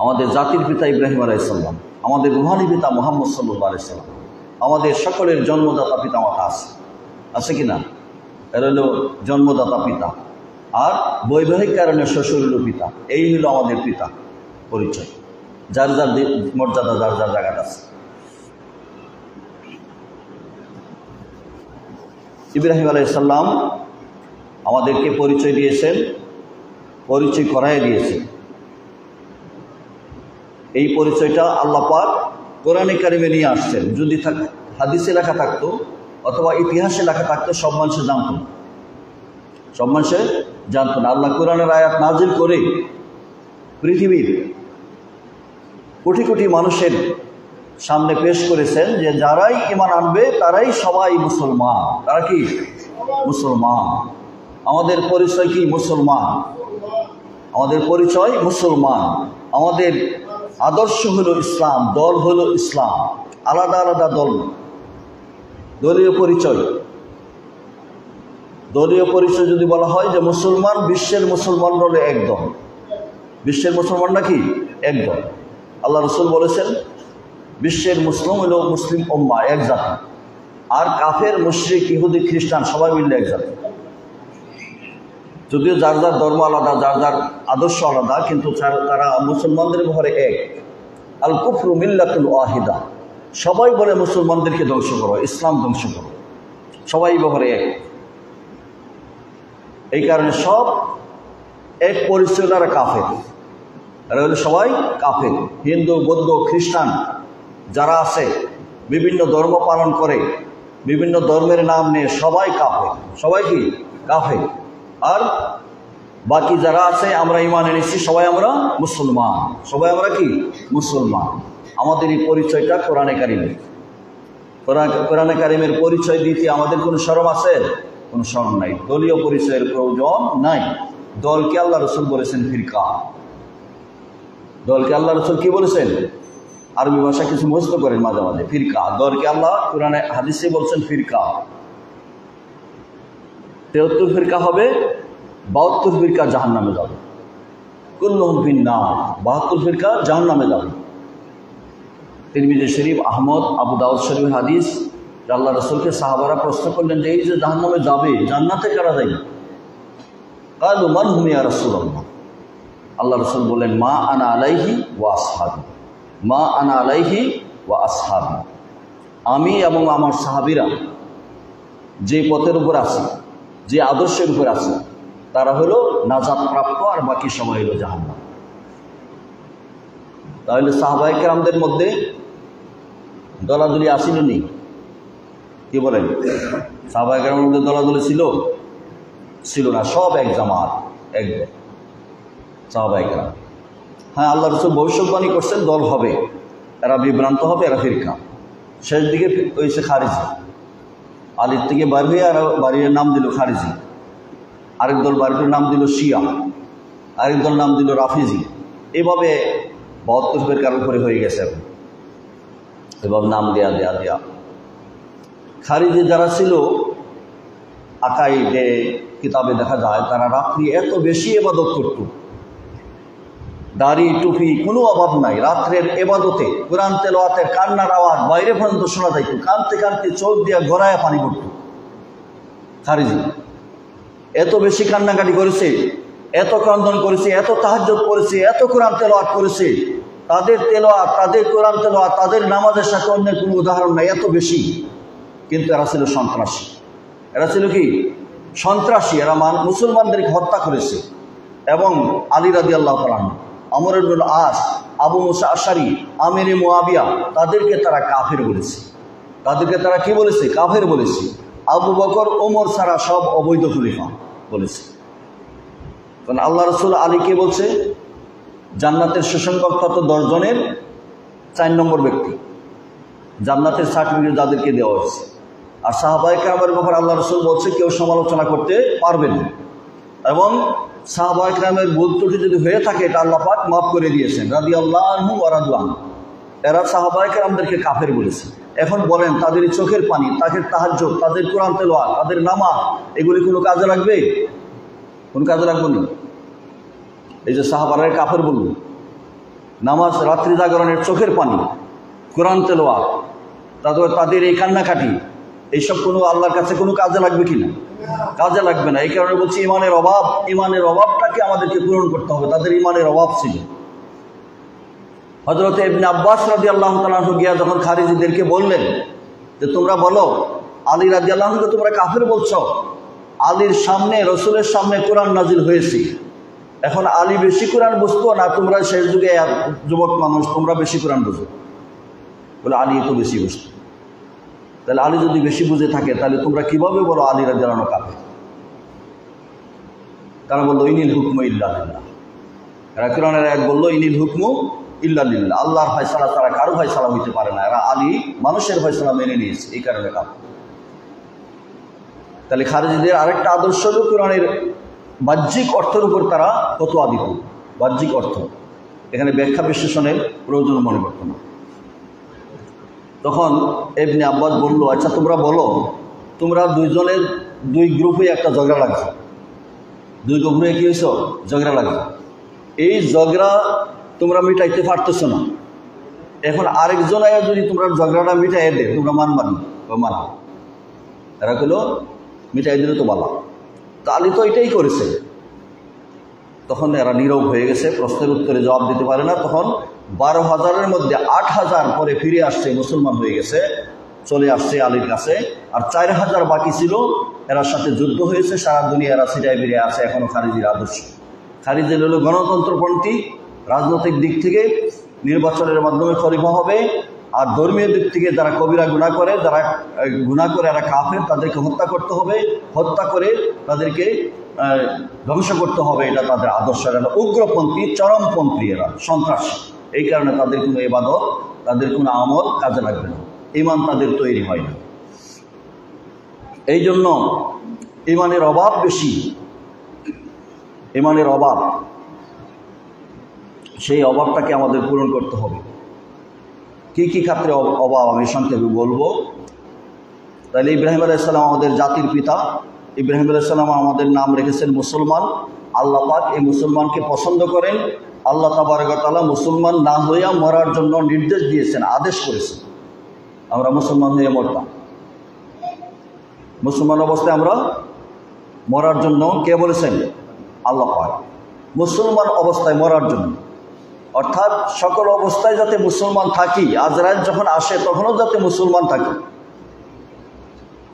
আমাদের জাতির পিতা ইব্রাহিম আলাইহিস সালাম। আমাদের রুহানি পিতা মুহাম্মদ সাল্লাল্লাহু আলাইহি সাল্লাম। আমাদের সকলের জন্মদাতা পিতা মাতা আছে কি না? এরা হলো জন্মদাতা পিতা, আর বৈবাহিক কারণে শ্বশুর হলো পিতা। এই হলো আমাদের পিতা পরিচয়। যার যার মর্যাদা, যার যার জায়গাটা আছে। ইব্রাহিম আলাইহিস সালাম আমাদেরকে পরিচয় দিয়েছেন, পরিচয় করাই দিয়েছেন। এই পরিচয়টা আল্লাহ পাক কোরআনে কারিমে নিয়ে আসছেন। যদি হাদিসে লেখা থাকতো অথবা ইতিহাসে লেখা থাকতো, সব মানুষে জানতো না, সব মানুষে জানতো না। আল্লাহ কোরআনের আয়াত নাজিল করে পৃথিবীর কোটি কোটি মানুষের সামনে পেশ করেছেন যে যারাই ঈমান আনবে তারাই সবাই মুসলমান। তারা কি? মুসলমান। আমাদের পরিচয় কি? মুসলমান। আমাদের পরিচয় মুসলমান। আমাদের আদর্শ হলো ইসলাম, দল হলো ইসলাম। আলাদা আলাদা দল, দলীয় পরিচয় দলীয় পরিচয় যদি বলা হয় যে মুসলমান বিশ্বের মুসলমান হলে একদম, বিশ্বের মুসলমানরা কি একদম। আল্লাহ রসুল বলেছেন বিশ্বের মুসলিম হলো মুসলিম উম্মাহ, এক জাতি। আর কাফের, মুশরিক, ইহুদি, খ্রিস্টান সবাই মিললে এক জাতি। যদিও যার যার ধর্ম আলাদা, যার যার আদর্শ আলাদা, কিন্তু তারা মুসলমানদের ব্যাপারে এক। আল কুফরু মিল্লাতুল ওয়াহিদা, সবাই বলে মুসলমানদেরকে ধ্বংস করো, ইসলাম ধ্বংস করো, সবাই ব্যাপারে এক। এই কারণে সব এক পরিচয়, তারা কাফের, এরা হলো সবাই কাফের। হিন্দু, বৌদ্ধ, খ্রিস্টান যারা আছে, বিভিন্ন ধর্ম পালন করে, বিভিন্ন ধর্মের নাম নিয়ে সবাই কাফের, সবাই কি কাফের। আর বাকি যারা আছে আমরা ঈমান এনেছি, সবাই আমরা মুসলমান, সবাই আমরা কি মুসলমান। আমাদের এই পরিচয়টা কোরআনে কারিমে, কোরআনে কারিমের পরিচয় দিতে আমাদের কোনো শরম আছে? কোনো শরম নাই। দলীয় পরিচয়ের প্রয়োজন নাই। দলকে আল্লাহ রসুল বলেছেন ফিরকা। দলকে আল্লাহ রসুল কি বলেছেন? আরবি ভাষা কিছু মুখস্থ করেন মাঝে মাঝে। ফিরকা, দলকে আল্লাহ কোরআনে হাদিসে বলছেন ফিরকা। 73 ফিরকা হবে, 72 ফিরকা জাহান্নামে যাবে। কুল্লুহুম ফিন্নার, 72 ফিরকা জাহান্নামে যাবে। তিরমিজি শরীফ, আহমদ, আবু দাউদ শরীফের হাদিস। আল্লাহ রসুলকে সাহাবারা প্রশ্ন করলেন যে এই যে জাহান্নামে যাবে, জান্নাতে কারা যাবে? কালু মান হুম ইয়া রাসূলুল্লাহ। আল্লাহ রসুল বললেন মা আনা আলাইহি ওয়া আসহাবি, মা আনা আলাইহি ওয়া আসহাবি, আমি এবং আমার সাহাবীরা যে পথের উপর আছে, যে আদর্শের উপর আছে, তারা হলো নাজাত প্রাপ্ত, আর বাকি সবাই হলো জাহান্নাম। তাহলে সাহাবায়ে কেরামদের মধ্যে দলাদলি আসিল নেই? কি বলেন? সাহাবায়ে কেরামের মধ্যে দলাদলি ছিল না, সব এক জামাত, এক সাহাবায়ে কেরাম। হ্যাঁ, আল্লাহ রসুল ভবিষ্যৎবাণী করছেন দল হবে, এরা বিভ্রান্ত হবে, এরা ফিরকা। শেষ দিকে হয়েছে খারিজি, আলীর থেকে বার হয়ে আর বাড়ির নাম দিল খারিজি। আরেক দল বাড়ির নাম দিল শিয়া, আরেক দল নাম দিল রাফিজি। এভাবে 72 ফিরকার উপরে হয়ে গেছে। এভাবে নাম দেয়া খারিজি যারা ছিল, আকাইদে কিতাবে দেখা যায় তারা রাত্রি এত বেশি ইবাদত করত, দাড়ি টুপি কোনো অভাব নাই। রাত্রের ইবাদতে, কোরআন তেলাওয়াতের কান্নার আওয়াজ বাইরে পর্যন্ত শোনা যাইত। কাঁদতে কাঁদতে চোখ দিয়ে গড়ায় পানি পড়ত। খারিজি এত বেশি কান্নাকাটি করেছে, এত ক্রন্দন করেছে, এত তাহাজ্জুদ করেছে, এত কোরআন তেলাওয়াত করেছে। তাদের তেলাওয়াত, তাদের কোরআন তেলাওয়াত, তাদের নামাজের সাথে অন্যের কোনো উদাহরণ নাই, এত বেশি। কিন্তু এরা ছিল সন্ত্রাসী। এরা ছিল কি? সন্ত্রাসী। এরা মুসলমানদেরকে হত্যা করেছে। এবং আলী রাদিয়াল্লাহু তাআলা আনহু, আমর ইবনুল আস, আবু মুসা আশআরী, আমির মুয়াবিয়া, তাদেরকে তারা কাফের বলেছে। তাদেরকে তারা কি বলেছে? কাফের বলেছে। আবু বকর, ওমর ছাড়া সব অবৈধ খলিফা বলেছে। কারণ আল্লাহ রসুল আলীকে বলছে জান্নাতের সুসংবাদ কত 10 জনের 4 নম্বর ব্যক্তি, জান্নাতের সার্টিফিকেট যাদেরকে দেওয়া হয়েছে। আর সাহাবায়ে কেরামের ব্যাপারে আল্লাহ রসুল বলছে কেউ সমালোচনা করতে পারবে না। এবং সাহাবায়ে কেরামের ভুল ত্রুটি যদি হয়ে থাকে, এটা আল্লাহ পাক মাফ করে দিয়েছেন। রাদিয়াল্লাহু আনহু ওয়া রাদু আনহু। এরা সাহাবায়ে কেরামদেরকে কাফের বলেছে। এখন বলেন, তাদের চোখের পানি, তাদের তাহাজ্জুদ, তাদের কোরআন তেলাওয়াত, তাদের নামাজ, এগুলি কোনো কাজে লাগবে? কোন কাজে লাগবে না। এই যে সাহাবারা কাফের বলল, নামাজ, রাত্রি জাগরণের চোখের পানি, কোরআন তেলাওয়াত, তাদের এই কান্নাকাটি, এইসব কোনো আল্লাহর কাছে কোনো কাজে লাগবে কিনা? কাজে লাগবে না। এই কারণে বলছি ইমানের অভাবটাকে আমাদেরকে পূরণ করতে হবে। তাদের ইমানের অভাব ছিল। হযরত ইবনে আব্বাস রাদিয়াল্লাহু তাআলা আনহু গিয়া যখন খারিজিদেরকে বললেন যে তোমরা বলো আলী রাদিয়াল্লাহু আনহুকে তোমরা কাফের বলছো, আলীর সামনে, রসুলের সামনে কোরআন নাজিল হয়েছে, এখন আলী বেশি কোরআন বুঝতো না তোমরা শেষ যুগে যুবক মানুষ, তোমরা বেশি কোরআন বুঝো? বলে আলী তো বেশি বুঝতো। তাহলে আলী যদি বেশি বুঝে থাকে, তাহলে তোমরা কিভাবে বলো আলী রাদিয়াল্লাহু আনহু কাফের? তারা বললো ইনিল হুকমু ইল্লা লিল্লাহ। এরা কোরআনের আয়াত বললো ইনিল হুকমু ইল্লা লিল্লাহ, আল্লাহর ফয়সালা ছাড়া কারো ফয়সালা হইতে পারে না। এরা আলী মানুষের ফয়সালা মেনে নিয়েছে, এই কারণে কাফের। তাহলে খারিজিদের আরেকটা আদর্শ হল কোরআনের বাহ্যিক অর্থের উপর তারা ফতোয়া দিত। বাহ্যিক অর্থ, এখানে ব্যাখ্যা বিশ্লেষণের প্রয়োজন মনে করত না। তখন ইবনে আব্বাস বলল, আচ্ছা তোমরা বলো, তোমরা দুইজনের দুই গ্রুপে একটা ঝগড়া লাগছে, দুই গ্রুপে কি হয়েছ ঝগড়া লাগছে। এই ঝগড়া তোমরা মিটাইতে পারতেছ না, এখন আরেকজন আয়া যদি তোমরা ঝগড়াটা মিটাই দে তোমরা মানবানি মানা, এরা কইল মিটাই দিলে তো বালা। তা আলী তো এটাই করেছে। তখন এরা নীরব হয়ে গেছে, প্রশ্নের উত্তরে জবাব দিতে পারে না। তখন 12,000-এর মধ্যে 8,000 পরে ফিরে আসছে, মুসলমান হয়ে গেছে, চলে আসছে আলীর কাছে। আর 4,000 বাকি ছিল, এরার সাথে যুদ্ধ হয়েছে, সারা দুনিয়া এরা ছিটাই বেরিয়ে আছে এখনো খারিজির আদর্শ। খারিজির হলো গণতন্ত্রপন্থী, রাজনৈতিক দিক থেকে নির্বাচনের মাধ্যমে খলিফা হবে, আর ধর্মীয় দিক থেকে যারা কবিরা গুনাহ করে, যারা গুনাহ করে এরা কাফের, তাদেরকে হত্যা করতে হবে, হত্যা করে তাদেরকে ধ্বংস করতে হবে, এটা তাদের আদর্শ। এরা উগ্রপন্থী, চরমপন্থী, এরা সন্ত্রাসী। এই কারণে তাদের কোনো ইবাদত, তাদের কোনো আমল কাজে লাগবে না, ঈমান তাদের তৈরি হয় না। এই জন্য ঈমানের অভাব বেশি, ঈমানের অভাব, সেই অভাবটাকে আমাদের পূরণ করতে হবে। কি কি ক্ষেত্রে অভাব আমি সংক্ষেপে বলবো। তাহলে ইব্রাহিম আলাইহিস সালাম আমাদের জাতির পিতা, ইব্রাহিম আলাইহিস সালাম আমাদের নাম রেখেছেন মুসলমান। আল্লাহ পাক এই মুসলমানকে পছন্দ করেন। আল্লাহ তাবারক ওয়া তাআলা মুসলমান না হইয়া মরার জন্য নির্দেশ দিয়েছেন, আদেশ করেছেন। আমরা মুসলমান হয়ে মরতাম, মুসলমান অবস্থায় আমরা মরার জন্য কে বলেছেন? আল্লাহ পাক। মুসলমান অবস্থায় মরার জন্য, অর্থাৎ সকল অবস্থায় যাতে মুসলমান থাকি, আজরাইল যখন আসে তখনও যাতে মুসলমান থাকি।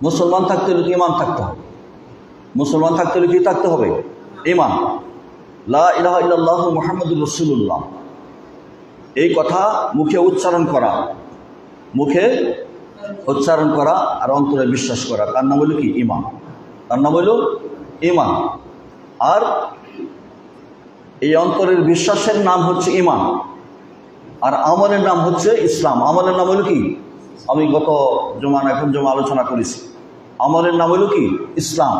মুসলমান থাকতে হলে ঈমান থাকতে হবে। মুসলমান থাকতে হলে কি থাকতে হবে? ঈমান। লা ইলাহা ইল্লাল্লাহু মুহাম্মাদুর রাসূলুল্লাহ, এই কথা মুখে উচ্চারণ করা, মুখে উচ্চারণ করা আর অন্তরে বিশ্বাস করা, তার নাম হলো কি? ঈমান। তার নাম হলো ঈমান। আর এই অন্তরের বিশ্বাসের নাম হচ্ছে ঈমান, আর আমলের নাম হচ্ছে ইসলাম। আমলের নাম হলো কি? আমি গত এখন জমা আলোচনা করেছি। আমলের নাম হলো কি? ইসলাম।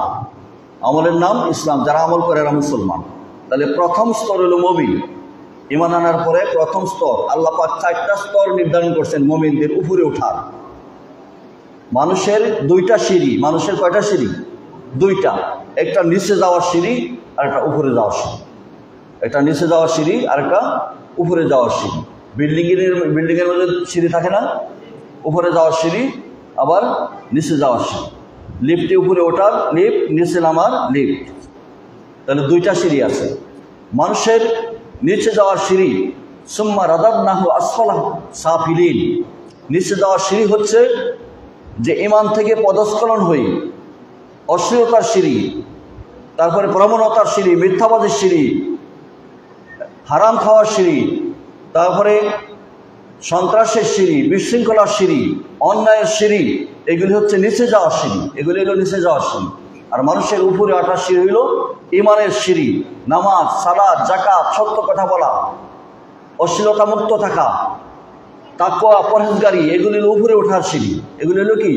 আমলের নাম ইসলাম। যারা আমল করে এরা মুসলমান। তাহলে প্রথম স্তর হলো মুমিন। ঈমান আনার পরে প্রথম স্তর, আল্লাহ পাক 4টা স্তর নির্ধারণ করছেন মুমিনদের উপরে ওঠার। মানুষের 2টা সিঁড়ি। মানুষের কয়টা সিঁড়ি? 2টা। একটা নিচে যাওয়ার সিঁড়ি আর একটা উপরে যাওয়ার সিঁড়ি। একটা নিচে যাওয়ার সিঁড়ি আর একটা উপরে যাওয়ার সিঁড়ি। বিল্ডিংয়ের মধ্যে সিঁড়ি থাকে না? উপরে যাওয়ার সিঁড়ি আবার নিচে যাওয়ার সিঁড়ি। লিফটে উপরে ওঠার লিফট, নিচে নামার লিফট। তাহলে 2টা সিঁড়ি আছে। মানুষের নিচে যাওয়ার সিঁড়ি, সুম্মা রাদাদনাহু আসফালা সাফিলিন। নিচে যাওয়ার সিঁড়ি হচ্ছে যে ঈমান থেকে পদস্খলন হয়ে অশ্লীলতার সিঁড়ি, তারপরে প্রবণতার সিঁড়ি, মিথ্যাবাদের সিঁড়ি, হারাম খাওয়ার সিঁড়ি, তারপরে সন্ত্রাসের সিঁড়ি, বিশৃঙ্খলার সিঁড়ি, অন্যায়ের সিঁড়ি, এগুলি হচ্ছে নিচে যাওয়ার সিঁড়ি। এগুলি হলো নিচে যাওয়ার সিঁড়ি। আর মানুষের উপরে ওঠার সিঁড়ি হইল ঈমানের সিঁড়ি। নামাজ, সালাত, যাকাত, সত্য কথা বলা, অশ্লীলতা মুক্ত থাকা, তাকওয়া, পরহেজগারি, এগুলি হলো উপরে ওঠার সিঁড়ি। এগুলি হলো কি?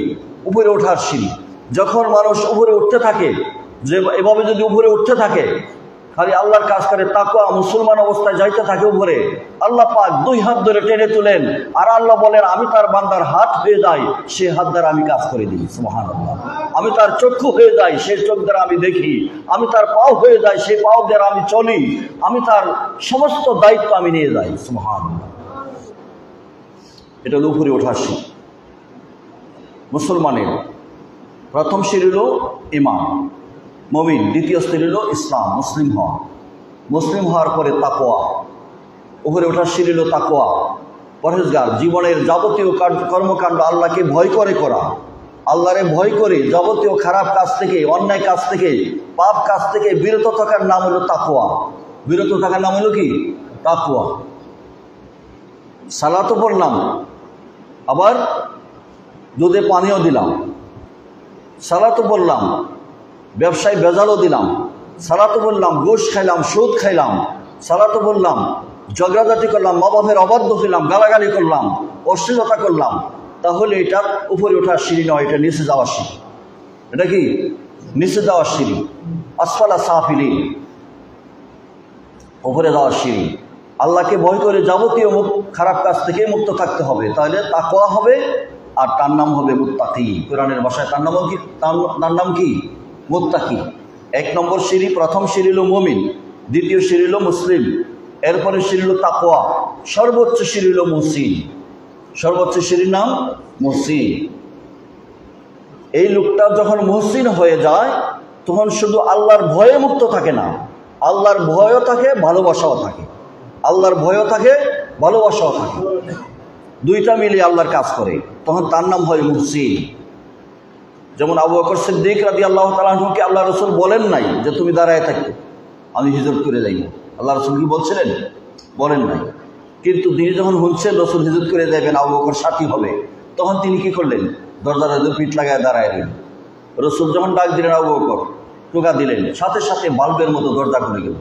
উপরে ওঠার সিঁড়ি। যখন মানুষ উপরে উঠতে থাকে, যে এভাবে যদি উপরে উঠতে থাকে, খালি আল্লাহর কাজ করে, তাকওয়া মুসলমান অবস্থায় যাইতে থাকে উপরে, আল্লাহ পাক 2 হাত ধরে টেনে তুলেন। আর আল্লাহ বলেন, আমি তার বান্দার হাত হয়ে যাই, সে হাত দ্বারা আমি কাজ করে দিই। সুবহানাল্লাহ। আমি তার চক্ষু হয়ে যাই, সে চোখ দ্বারা আমি দেখি। আমি তার পাও হয়ে যাই, সে পাও দ্বারা আমি চলি। আমি তার সমস্ত দায়িত্ব আমি নিয়ে যাই। সুবহানাল্লাহ। এটা হলো উপরে ওঠার সিঁড়ি। মুসলমানের প্রথম সিঁড়ি হলো ঈমান, মুমিন। দ্বিতীয় স্তর হলো ইসলাম, মুসলিম হওয়া। মুসলিম হওয়ার পরে তাকওয়া। উপরে ওঠার সিঁড়ি হলো তাকওয়া, পরহেজগার। জীবনের যাবতীয় কর্মকাণ্ড আল্লাহকে ভয় করে করা, আল্লাহরে ভয় করে যাবতীয় খারাপ কাজ থেকে, অন্যায় কাজ থেকে, পাপ কাজ থেকে বিরত থাকার নাম হলো তাকওয়া। বিরত থাকার নাম হলো কি? তাকওয়া। সালাতও পড়লাম, আবার দুধে পানিও দিলাম, সালাতও বললাম, ব্যবসায় ভেজালও দিলাম, সালাতও বললাম, ঘুষ খাইলাম, সুদ খাইলাম, সালাতও বললাম, ঝগড়াঝাটি করলাম, মা বাপের অবাধ্য হইলাম, গালাগালি করলাম, অশ্লীলতা করলাম, তাহলে এটা উপরে ওঠার সিঁড়ি নয়, এটা নিচে যাওয়ার সিঁড়ি। এটা কি? নিচে যাওয়ার সিঁড়ি। আসফালা সাফিলিন, উপরে যাওয়ার সিঁড়ি। আল্লাহকে ভয় করে যাবতীয় খারাপ কাজ থেকে মুক্ত থাকতে হবে, তাহলে তাকওয়া হবে। আর তার নাম হবে মুত্তাকি। কোরআনের ভাষায় তার নাম কি? মুত্তাকি। 1 নম্বর সিঁড়ি, প্রথম সিঁড়ি হলো মুমিন, দ্বিতীয় সিঁড়ি হলো মুসলিম, এরপরে সিঁড়ি হলো তাকওয়া, সর্বোচ্চ সিঁড়ি হলো মুহসিন। সর্বোচ্চ সিঁড়ির নাম মুহসিন। এই লোকটা যখন মুহসিন হয়ে যায় তখন শুধু আল্লাহর ভয়ে মুক্ত থাকে না, আল্লাহর ভয়ও থাকে, ভালোবাসাও থাকে। আল্লাহর ভয়ও থাকে, ভালোবাসাও থাকে, দুইটা মিলিয়ে আল্লাহর কাজ করে, তখন তার নাম হয় মুহসিন। যেমন আবু বকর সিদ্দিক রাদিয়াল্লাহু তাআলা আনহুকে আল্লাহ রাসূল বলেন নাই যে তুমি দাঁড়ায় থাকো, আমি হিজরত করে যাইব। আল্লাহ রাসূল কি বলছিলেন? বলেন নাই। কিন্তু তিনি যখন শুনছেন রাসূল হিজরত করে যাবেন, আবু বকর সাথী হবে, তখন তিনি কি করলেন? দরজার পিঠ লাগায় দাঁড়ায় রইলেন। রাসূল যখন ডাক দিলেন, আবু বকর টোকা দিলেন, সাথে সাথে বাল্বের মতো দরজা খুলে গেল।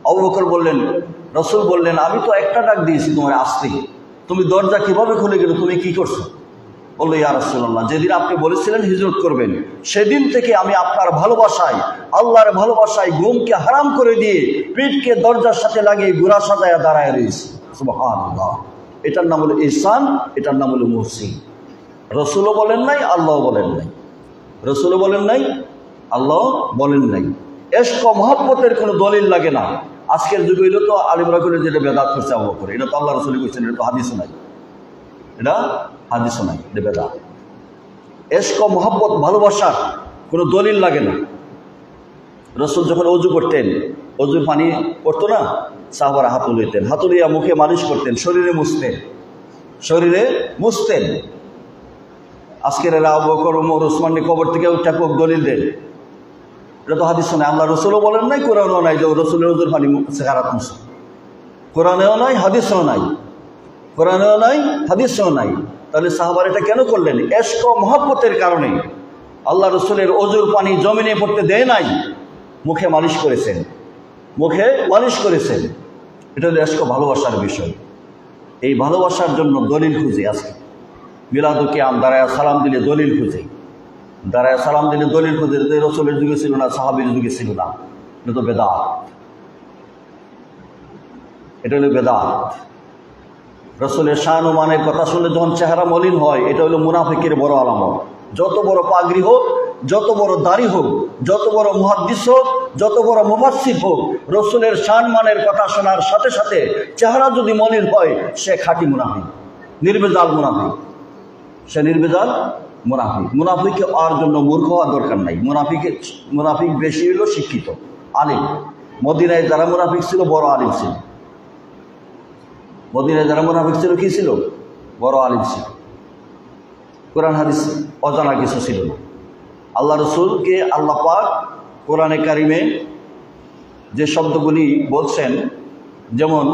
আবু বকর বললেন, রাসূল বললেন, আমি তো একটা ডাক দিয়েছি তোমার আসতে, তুমি দরজা কিভাবে খুলে গেল, তুমি কি করছো? বললো, ইয়া রাসূলুল্লাহ, যেদিন আপনি বলেছিলেন হিজরত করবেন সেদিন থেকে আমি আপনার ভালোবাসায়, আল্লাহর ভালোবাসায় ঘুমকে হারাম করে দিয়ে পিঠকে দরজার সাথে লাগিয়ে ঘোড়া সাজায় দাঁড়ায় রয়েছি। সুবহানাল্লাহ। এটার নাম হলো ইহসান, এটার নাম হলো মুহসিন। রাসূলও বলেন নাই, আল্লাহও বলেন নাই। রাসূলও বলেন নাই, আল্লাহ বলেন নাই। ইশক ও মহব্বতের কোনো দলিল লাগে না। আজকের যুগে হইলো তো আলিমরা করে যেটা বেদাত করছে আবু বকর, এটা তো আল্লাহ রাসূল কইছেন, এটা তো হাদিসও নাই, এটা হাদিসও নাই, এটা বেদাত। ইশক ও মহব্বত, ভালোবাসার কোনো দলিল লাগে না। রাসূল যখন ওযু করতেন, ওযুর পানি পড়তো না, সাহাবারা হাত লইতেন, হাত লইয়া মুখে মালিশ করতেন, শরীরে মুছতেন, শরীরে মুছতেন। আজকের এরা আবু বকর, ওমর, ওসমানের কবর থেকে উঠা কোক দলিল দেন, এটা তো হাদিসও নাই। আল্লাহ রাসূলও বলেন নাই, কোরআনেও নাই যে রাসূলের ওযুর পানি চেহারাত মুছে। কোরআনেও নাই, হাদিসেও নাই, কোরআনেও নাই, হাদিসেও নাই। তাহলে সাহাবারা এটা কেন করলেন? ইশক ও মহব্বতের কারণে। আল্লাহ রাসূলের ওযুর পানি জমিনে পড়তে দেয় নাই, মুখে মালিশ করেছেন, মুখে মালিশ করেছেন। এটা হলো ইশক, ভালোবাসার বিষয়। এই ভালোবাসার জন্য দলিল খুঁজে আছে। মিলাদুল কিয়াম দাঁড়ায় সালাম দিলে দলিল খুঁজে, দাঁড়ায় সালাম দিলে দলিল খুঁজে। রাসূলের যুগে ছিল না, সাহাবীর যুগে ছিল না, এটা তো বেদাত, এটা হলো বেদাত। রাসূলের শান ও মানের কথা শুনলে যখন চেহারা মলিন হয়, এটা হলো মুনাফিকের বড় আলামত। যত বড় পাগড়ি হোক, যত বড় দাড়ি হোক, যত বড় মুহাদ্দিস হোক, যত বড় মুফাসসির হোক, রাসূলের শান মানের কথা শোনার সাথে সাথে চেহারা যদি মলিন হয়, সে খাঁটি মুনাফিক, নির্ভেজাল মুনাফিক, সে নির্ভেজাল মুনাফিক। মুনাফিক আর জন্য মূর্খ হওয়ার দরকার নাই। মুনাফিক বেশি হলো শিক্ষিত, আলিম। মদিনায় যারা মুনাফিক ছিল, বড় আলিম ছিল। মদিনায় যারা মুনাফিক ছিল, কি ছিল? বড় আলিম ছিল। কোরআন হাদিস অজানা কিছু ছিল না। আল্লাহ রাসূলকে আল্লাহ পাক কোরআনে কারিমে যে শব্দগুলি বলছেন, যেমন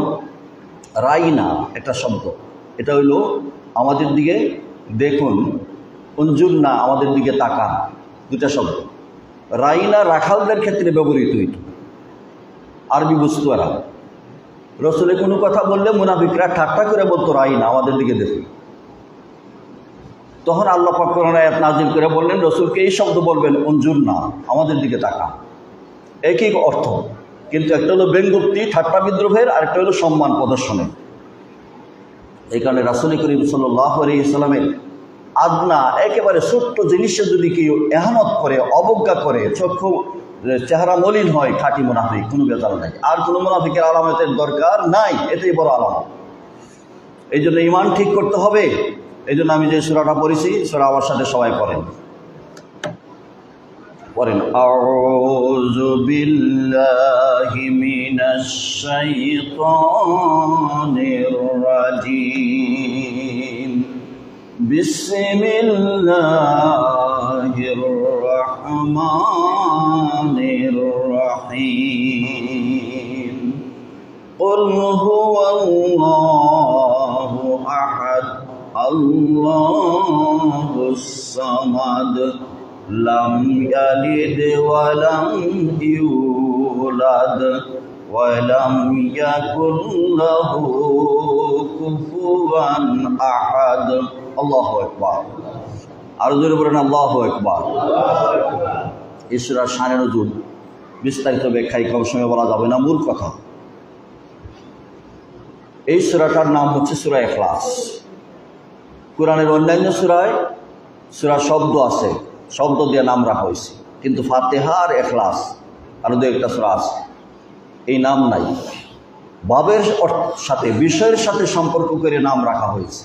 রাইনা একটা শব্দ, এটা হইল আমাদের দিকে দেখুন, উনজুর না, আমাদের দিকে তাকান, দুটা শব্দ। রাইনা রাখালদের ক্ষেত্রে ব্যবহৃত হইত, আরবি বস্তু। এরা রাসূলের কোনো কথা বললে মুনাফিকরা ঠাট্টা করে বলতো, রাইনা, আমাদের দিকে দেখুন। তখন আল্লাহ পাক কোরআন আয়াত নাযিল করে বললেন, রাসূলকে এই শব্দ বলবেন, উনজুর না, আমাদের দিকে তাকান। একই অর্থ, কিন্তু একটা হলো ব্যঙ্গোক্তি, ঠাট্টা বিদ্রোহের, আর একটা হলো সম্মান প্রদর্শনের। এই কারণে রাসূল করিম সাল্লাল্লাহু আলাইহি সাল্লামের আদনা একেবারে ছোট্ট জিনিসে যদি কেউ এহানত করে, অবজ্ঞা করে, চক্ষু চেহারা মলিন হয়, খাঁটি মুনাফিক, কোনো বেজাল নাই। আর কোনো মুনাফিকের আলামতের দরকার নাই, এটাই বড় আলামত। এই জন্য ঈমান ঠিক করতে হবে। এই জন্য আমি যে সূরাটা পড়েছি, সূরা আমার সাথে সবাই পড়েন, পড়েন। আউযু বিল্লাহি মিনাশ শাইতানির রাজিম। বিসমিল্লাহির রাহমানির রাহিম। কুল হুয়াল্লাহু আহাদ, আল্লাহুস সামাদ, লাম ইয়ালিদ ওয়া লাম ইউলাদ ওয়া লাম ইয়াকুল লাহু কুফুয়ান আহাদ। আল্লাহু আকবার। আর জোরে বলেন আল্লাহু আকবার। এই সূরার শানে নজুল বিস্তারিত ব্যাখ্যায় কম সময় বলা যাবে না। মূল কথা, এই সূরাটার নাম হচ্ছে সূরা ইখলাস। কোরআনের অন্যান্য সূরায় সূরা শব্দ আছে, শব্দ দিয়ে নাম রাখা হয়েছে। কিন্তু ফাতিহা আর ইখলাস আর দু একটা সূরা আছে, এই নাম নাই। বাবের সাথে বিষয়ের সাথে সম্পর্ক করে নাম রাখা হয়েছে।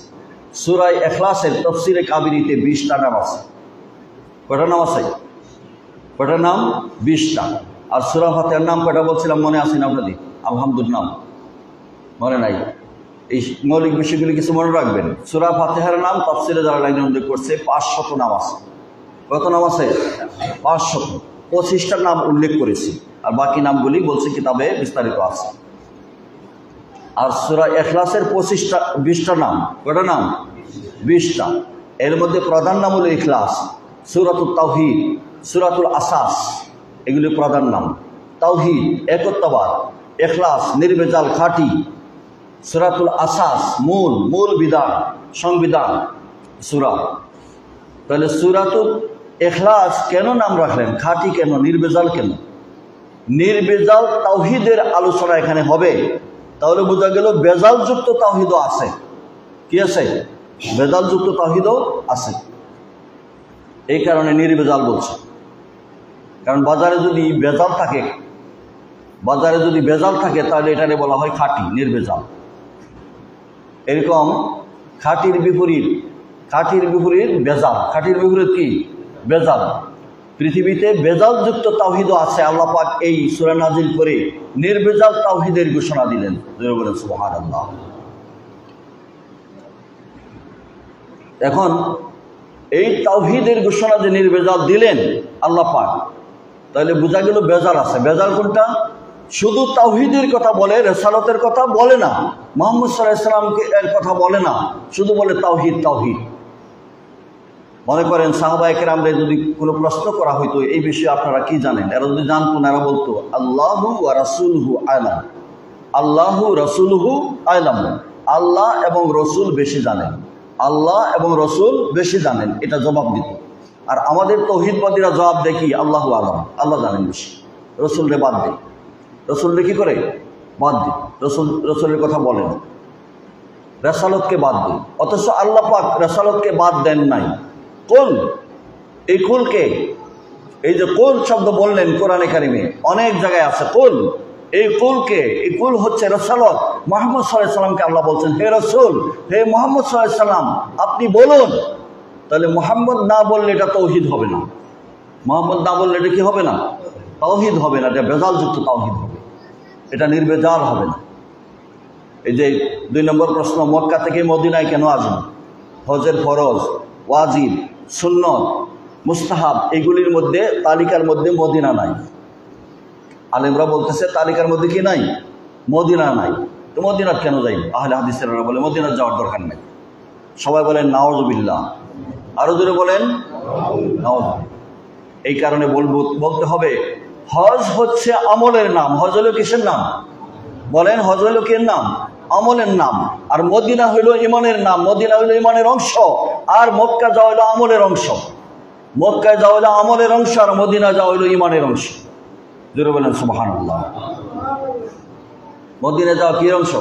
সূরা ইখলাসের তাফসীরে কাবিরিতে 20টা নাম আছে। কয়টা নাম আছে? কয়টা নাম? 20টা। আর সূরা ফাতিহার নাম কয়টা বলছিলাম মনে আছে না আপনাদের? আলহামদুলিল্লাহ মনে নাই। এই মৌলিক বিষয়গুলি কিছু মনে রাখবেন। সূরা ফাতিহার নাম তাফসীরে যারা লাইনে উল্লেখ করছে 500 নাম আছে। কত নাম আছে? 500। 25টা নাম উল্লেখ করেছি, আর বাকি নামগুলি বলছে কিতাবে বিস্তারিত আছে। আর সূরা ইখলাসের 20টা নাম। কয়টা নাম? 20টা। এর মধ্যে প্রধান নাম হলো ইখলাস, সূরাতুল তাওহীদ, সূরাতুল আসাস, এগুলি প্রধান নাম। তাওহীদ একত্ববাদ, ইখলাস নির্ভেজাল খাঁটি, সূরাতুল আসাস মূল বিধান সংবিধান সূরা। তাহলে সূরাতুল ইখলাস কেন নাম রাখলেন? খাঁটি কেন? নির্ভেজাল কেন? নির্ভেজাল তাওহীদের আলোচনা এখানে হবে। তাহলে বোঝা গেল বেজালযুক্ত তাওহীদও আছে। কি আছে? বেজালযুক্ত তাওহীদও আছে। এই কারণে নির্ভেজাল বলছে। কারণ বাজারে যদি বেজাল থাকে তাহলে এটাকে বলা হয় খাঁটি, নির্ভেজাল। এরকম খাঁটির বিপরীত বেজাল। খাঁটির বিপরীত কি? বেজাল। পৃথিবীতে বেজালযুক্ত তাওহীদও আছে। আল্লাহ পাক এই সূরা নাজিল করে নির্ভেজাল তাওহীদের ঘোষণা দিলেন। বলেন সুবহানাল্লাহ। এখন এই তাওহীদের ঘোষণা যে নির্ভেজাল দিলেন আল্লাহ পাক, তাহলে বোঝা গেল বেজাল আছে। বেজাল কোনটা? শুধু তাওহীদের কথা বলে, রিসালাতের কথা বলে না, মুহাম্মদ সাল্লাল্লাহু আলাইহি ওয়াসাল্লামকে এর কথা বলে না, শুধু বলে তাওহীদ। মনে করেন সাহাবায়ে কেরামদের যদি কোনো প্রশ্ন করা হইতো এই বিষয়ে আপনারা কি জানেন, এরা যদি জানতো না, এরা বলতো আল্লাহু ওয়া রাসূলুহু আ'লাম, আল্লাহু রাসূলুহু আ'লাম, আল্লাহ এবং রসুল বেশি জানেন, আল্লাহ এবং রসুল বেশি জানেন, এটা জবাব দিত। আর আমাদের তাওহীদবাদীরা জবাব দেয় কি? আল্লাহু আ'লাম, আল্লাহ জানেন বেশি, রসুলরে বাদ দেয়। রসুলরে কি করে? বাদ দিই। রসুলের কথা বলেন, রিসালাতকে বাদ দিই। অথচ আল্লাহ পাক রিসালাতকে বাদ দেন নাই। কুল, এই কুলকে, এই যে কুল শব্দ বললেন কোরআনে কারিমে অনেক জায়গায় আছে কুল। এই কুল হচ্ছে রিসালাত। মুহাম্মদ সাল্লাল্লাহু আলাইহি সাল্লামকে আল্লাহ বলছেন, হে রাসূল, হে মুহাম্মদ সাল্লাল্লাহু আলাইহি সাল্লাম আপনি বলুন। তাহলে মুহাম্মদ না বললে এটা তাওহীদ হবে না। মুহাম্মদ না বললে এটা কি হবে না? তাওহীদ হবে না। এটা বেজালযুক্ত তাওহীদ হবে, এটা নির্বেজাল হবে না। এই যে 2 নম্বর প্রশ্ন, মক্কা থেকে মদিনায় কেন আসবেন? হজের ফরজ, ওয়াজিব, সুন্নত, মুস্তাহাব এগুলির মধ্যে তালিকার মধ্যে মদিনা নাই। আলেমরা বলতেছে তালিকার মধ্যে কি নাই? মদিনা নাই। তো মদিনা কেন যাইব? আহলে হাদিসেরা বলে মদিনা যাওয়ার দরকার নেই। সবাই বলেন নাউযুবিল্লাহ, আরো জোরে বলেন নাউযুবিল্লাহ। এই কারণে বলতে হবে হজ হচ্ছে আমলের নাম। হজ হলো কিসের নাম? বলেন, হজ হলো কিসের নাম? আমলের নাম। আর মদিনা হইল ইমানের নাম। মদিনা হইল ইমানের অংশ, আর মক্কা যাওয়া হইল আমলের অংশ। মক্কায় যাওয়া হইল আমলের অংশ, আর মদিনা যাওয়া হইল ইমানের অংশ। জোরে বলেন সুবহানাল্লাহ। মদিনা যাওয়া কি অংশ?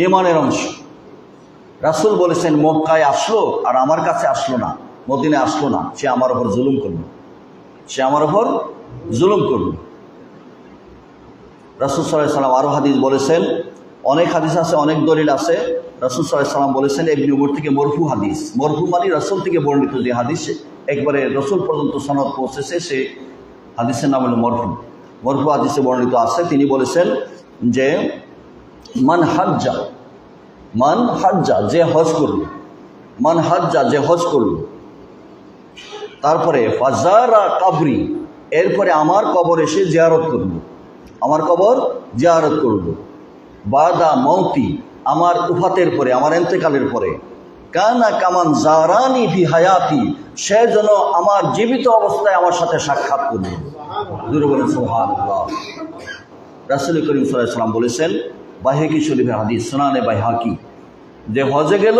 ইমানের অংশ। রাসূল বলেছেন মক্কায় আসলো আর আমার কাছে আসলো না, মদিনায় আসলো না, সে আমার উপর জুলুম করলো, রাসূল সাল্লাল্লাহু আলাইহি ওয়াসাল্লাম আরো হাদিস বলেছেন, অনেক হাদিস আছে, অনেক দলিল আছে। রাসূল সাল্লাল্লাহু আলাইহি ওয়াসাল্লাম বলেছেন ইবনে উমর থেকে মরফু হাদিস, মরফু মানে রাসূল থেকে বর্ণিত যে হাদিস একবারে রাসূল পর্যন্ত সনদ পৌঁছেছে, সে হাদিসের নাম হলো মরফু। মরফু হাদিসে বর্ণিত আছে, তিনি বলেছেন যে মান হাজ্জা যে হজ করল, তারপরে ফাজারা কাবরি, এরপরে আমার কবর এসে জিয়ারত করল, বাদা মৌতি, আমার উফাতের পরে, আমার ইন্তেকালের পরে, কানা কামান জারানি ফি হায়াতি, সে যেন আমার জীবিত অবস্থায় আমার সাথে সাক্ষাৎ করল। জোরে বলেন সুবহানাল্লাহ। রাসূল করিম সাল্লাল্লাহু আলাইহি ওয়াসাল্লাম বলেছেন, বাইহাকি শরীফের হাদিস, সুনানে বাইহাকি, যে হজে গেল,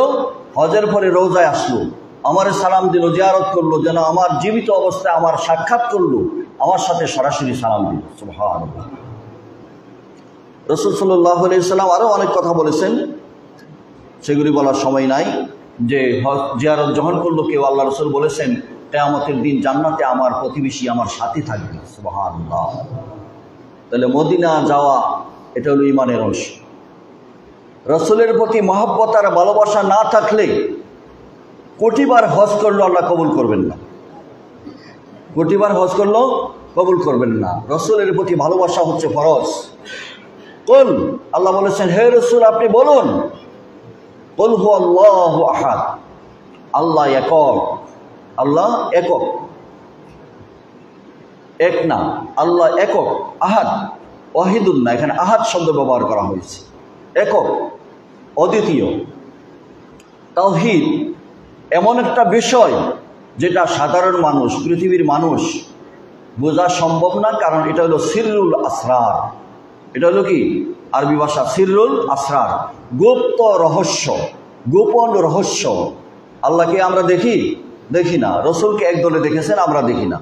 হজের পরে রওজায় আসলো, আমারে সালাম দিল, জিয়ারত করলো, যেন আমার জীবিত অবস্থায় আমার সাক্ষাৎ করলো, আমার সাথে সরাসরি সালাম দিল। সুবহানাল্লাহ। রাসূল সাল্লাল্লাহু আলাইহি ওয়াসাল্লাম আরও অনেক কথা বলেছেন, সেগুলি বলার সময় নাই। যে হজ জিয়ারত যখন করলো কেউ, আল্লাহ রাসূল বলেছেন কিয়ামতের দিন জান্নাতে আমার প্রতিবেশী আমার সাথে থাকবে। সুবহানাল্লাহ। তাহলে মদিনা যাওয়া এটা হলো ঈমানের অংশ। রাসূলের প্রতি মহব্বত আর ভালোবাসা না থাকলে কোটিবার হজ করলেও আল্লাহ কবুল করবেন না, কোটিবার হজ করলেও কবুল করবেন না। রাসূলের প্রতি ভালোবাসা হচ্ছে ফরজ। কুল, আল্লাহ বলেছেন হে রাসূল আপনি বলুন, কুল হুয়াল্লাহু আহাদ, আল্লাহ একক, আল্লাহ একক, এক না, আল্লাহ একক, আহাদ ওয়াহিদুন না, এখানে আহাদ শব্দ ব্যবহার করা হয়েছে, একক অদ্বিতীয়। তাওহীদ এমন একটা বিষয় যেটা সাধারণ মানুষ, পৃথিবীর মানুষ বোঝা সম্ভব না, কারণ এটা হলো সিররুল আসরার। এটা হলো কি আরবি ভাষা সিররুল আসরার, গুপ্ত রহস্য, গোপন রহস্য। আল্লাহকে আমরা দেখি দেখি না, রসুলকে একদলে দেখেছেন আমরা দেখি না,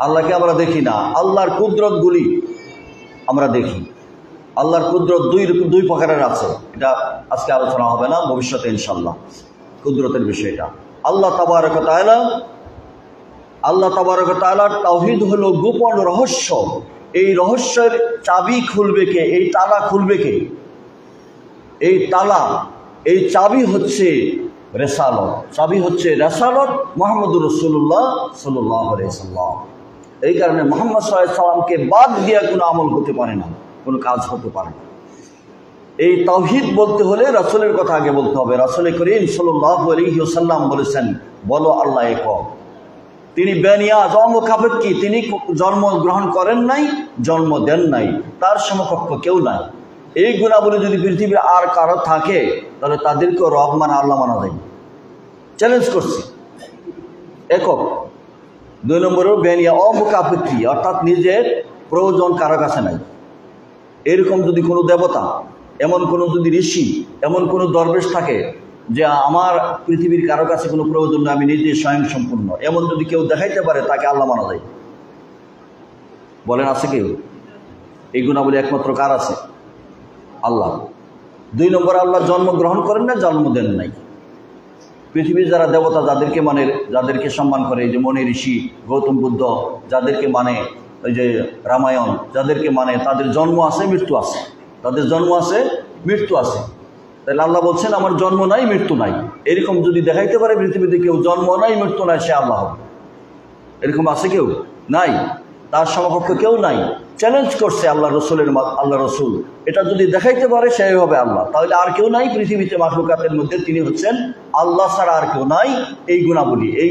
আল্লাহকে আমরা দেখি না। আল্লাহর কুদরতগুলি আমরা দেখি। আল্লাহর কুদরত দুই প্রকারের আছে, এটা আজকে আলোচনা হবে না, ভবিষ্যতে ইনশাল্লাহ কুদরতের বিষয়টা। আল্লাহ তাবারক ওয়া তাআলা, আল্লাহ তাবারক ওয়া তাআলার তাওহীদ হলো গোপন রহস্য। এই রহস্যের চাবি খুলবে কে? এই তালা খুলবে কে? এই তালা, এই চাবি হচ্ছে রিসালাত, চাবি হচ্ছে রিসালাত মুহাম্মদুর রাসূলুল্লাহ সাল্লাল্লাহু আলাইহি ওয়াসাল্লাম। এই কারণে মুহাম্মদ সাল্লাল্লাহু আলাইহি ওয়াসাল্লামকে বাদ দিয়ে কোনো আমল হতে পারে না, কোনো কাজ হতে পারে না। এই তাওহীদ বলতে হলে রাসূলের কথা আগে বলতে হবে। রাসূল করিম সাল্লাল্লাহু আলাইহি ওয়াসাল্লাম বলেছেন, বলো আল্লাহ একক। তিনি বেনিয়া জন্মকাপেক্ষী, তিনি জন্ম গ্রহণ করেন নাই, জন্ম দেন নাই, তার সমকক্ষ কেউ নাই। এই গুণাবলী যদি পৃথিবীর আর কারো থাকে তাহলে তাদেরকেও রব মানা আল্লাহ মানা যায়। চ্যালেঞ্জ করছি, একক। 2 নম্বরেও বেনিয়া অমুখাপেক্ষী, অর্থাৎ নিজের প্রয়োজন কারো কাছে নাই। এরকম যদি কোনো দেবতা, এমন কোনো যদি ঋষি, এমন কোনো দরবেশ থাকে যে আমার পৃথিবীর কারো কাছে কোনো প্রয়োজন নেই, আমি নিজে স্বয়ং সম্পূর্ণ, এমন যদি কেউ দেখাইতে পারে তাকে আল্লাহ মানা যায়। বলেন আছে কেউ? এই গুণাবলী একমাত্র কার আছে? আল্লাহ। 2 নম্বর, আল্লাহ জন্মগ্রহণ করেন না, জন্ম দেন নাই। পৃথিবীর যারা দেবতা, যাদেরকে মানে, যাদেরকে সম্মান করে, এই যে মনি ঋষি, গৌতম বুদ্ধ, যাদেরকে মানে, ওই যে রামায়ণ, যাদেরকে মানে, তাদের জন্ম আছে, মৃত্যু আছে, তাদের জন্ম আছে, মৃত্যু আছে। তাহলে আল্লাহ বলছেন আমার জন্ম নাই, মৃত্যু নাই। এরকম যদি দেখাইতে পারে পৃথিবীতে কেউ জন্ম নাই, মৃত্যু নাই, সে আল্লাহ হবে। এরকম আছে কেউ? নাই, তার সমকক্ষ কেউ নাই। চ্যালেঞ্জ করছে আল্লাহ রসুলের, আল্লাহ রসুল এটা যদি দেখাইতে পারে সেই হবে আল্লাহ। তাহলে আর কেউ নাই পৃথিবীতে, মাখলুকাতের মধ্যে তিনি হচ্ছেন আল্লাহ ছাড়া আর কেউ নাই। এই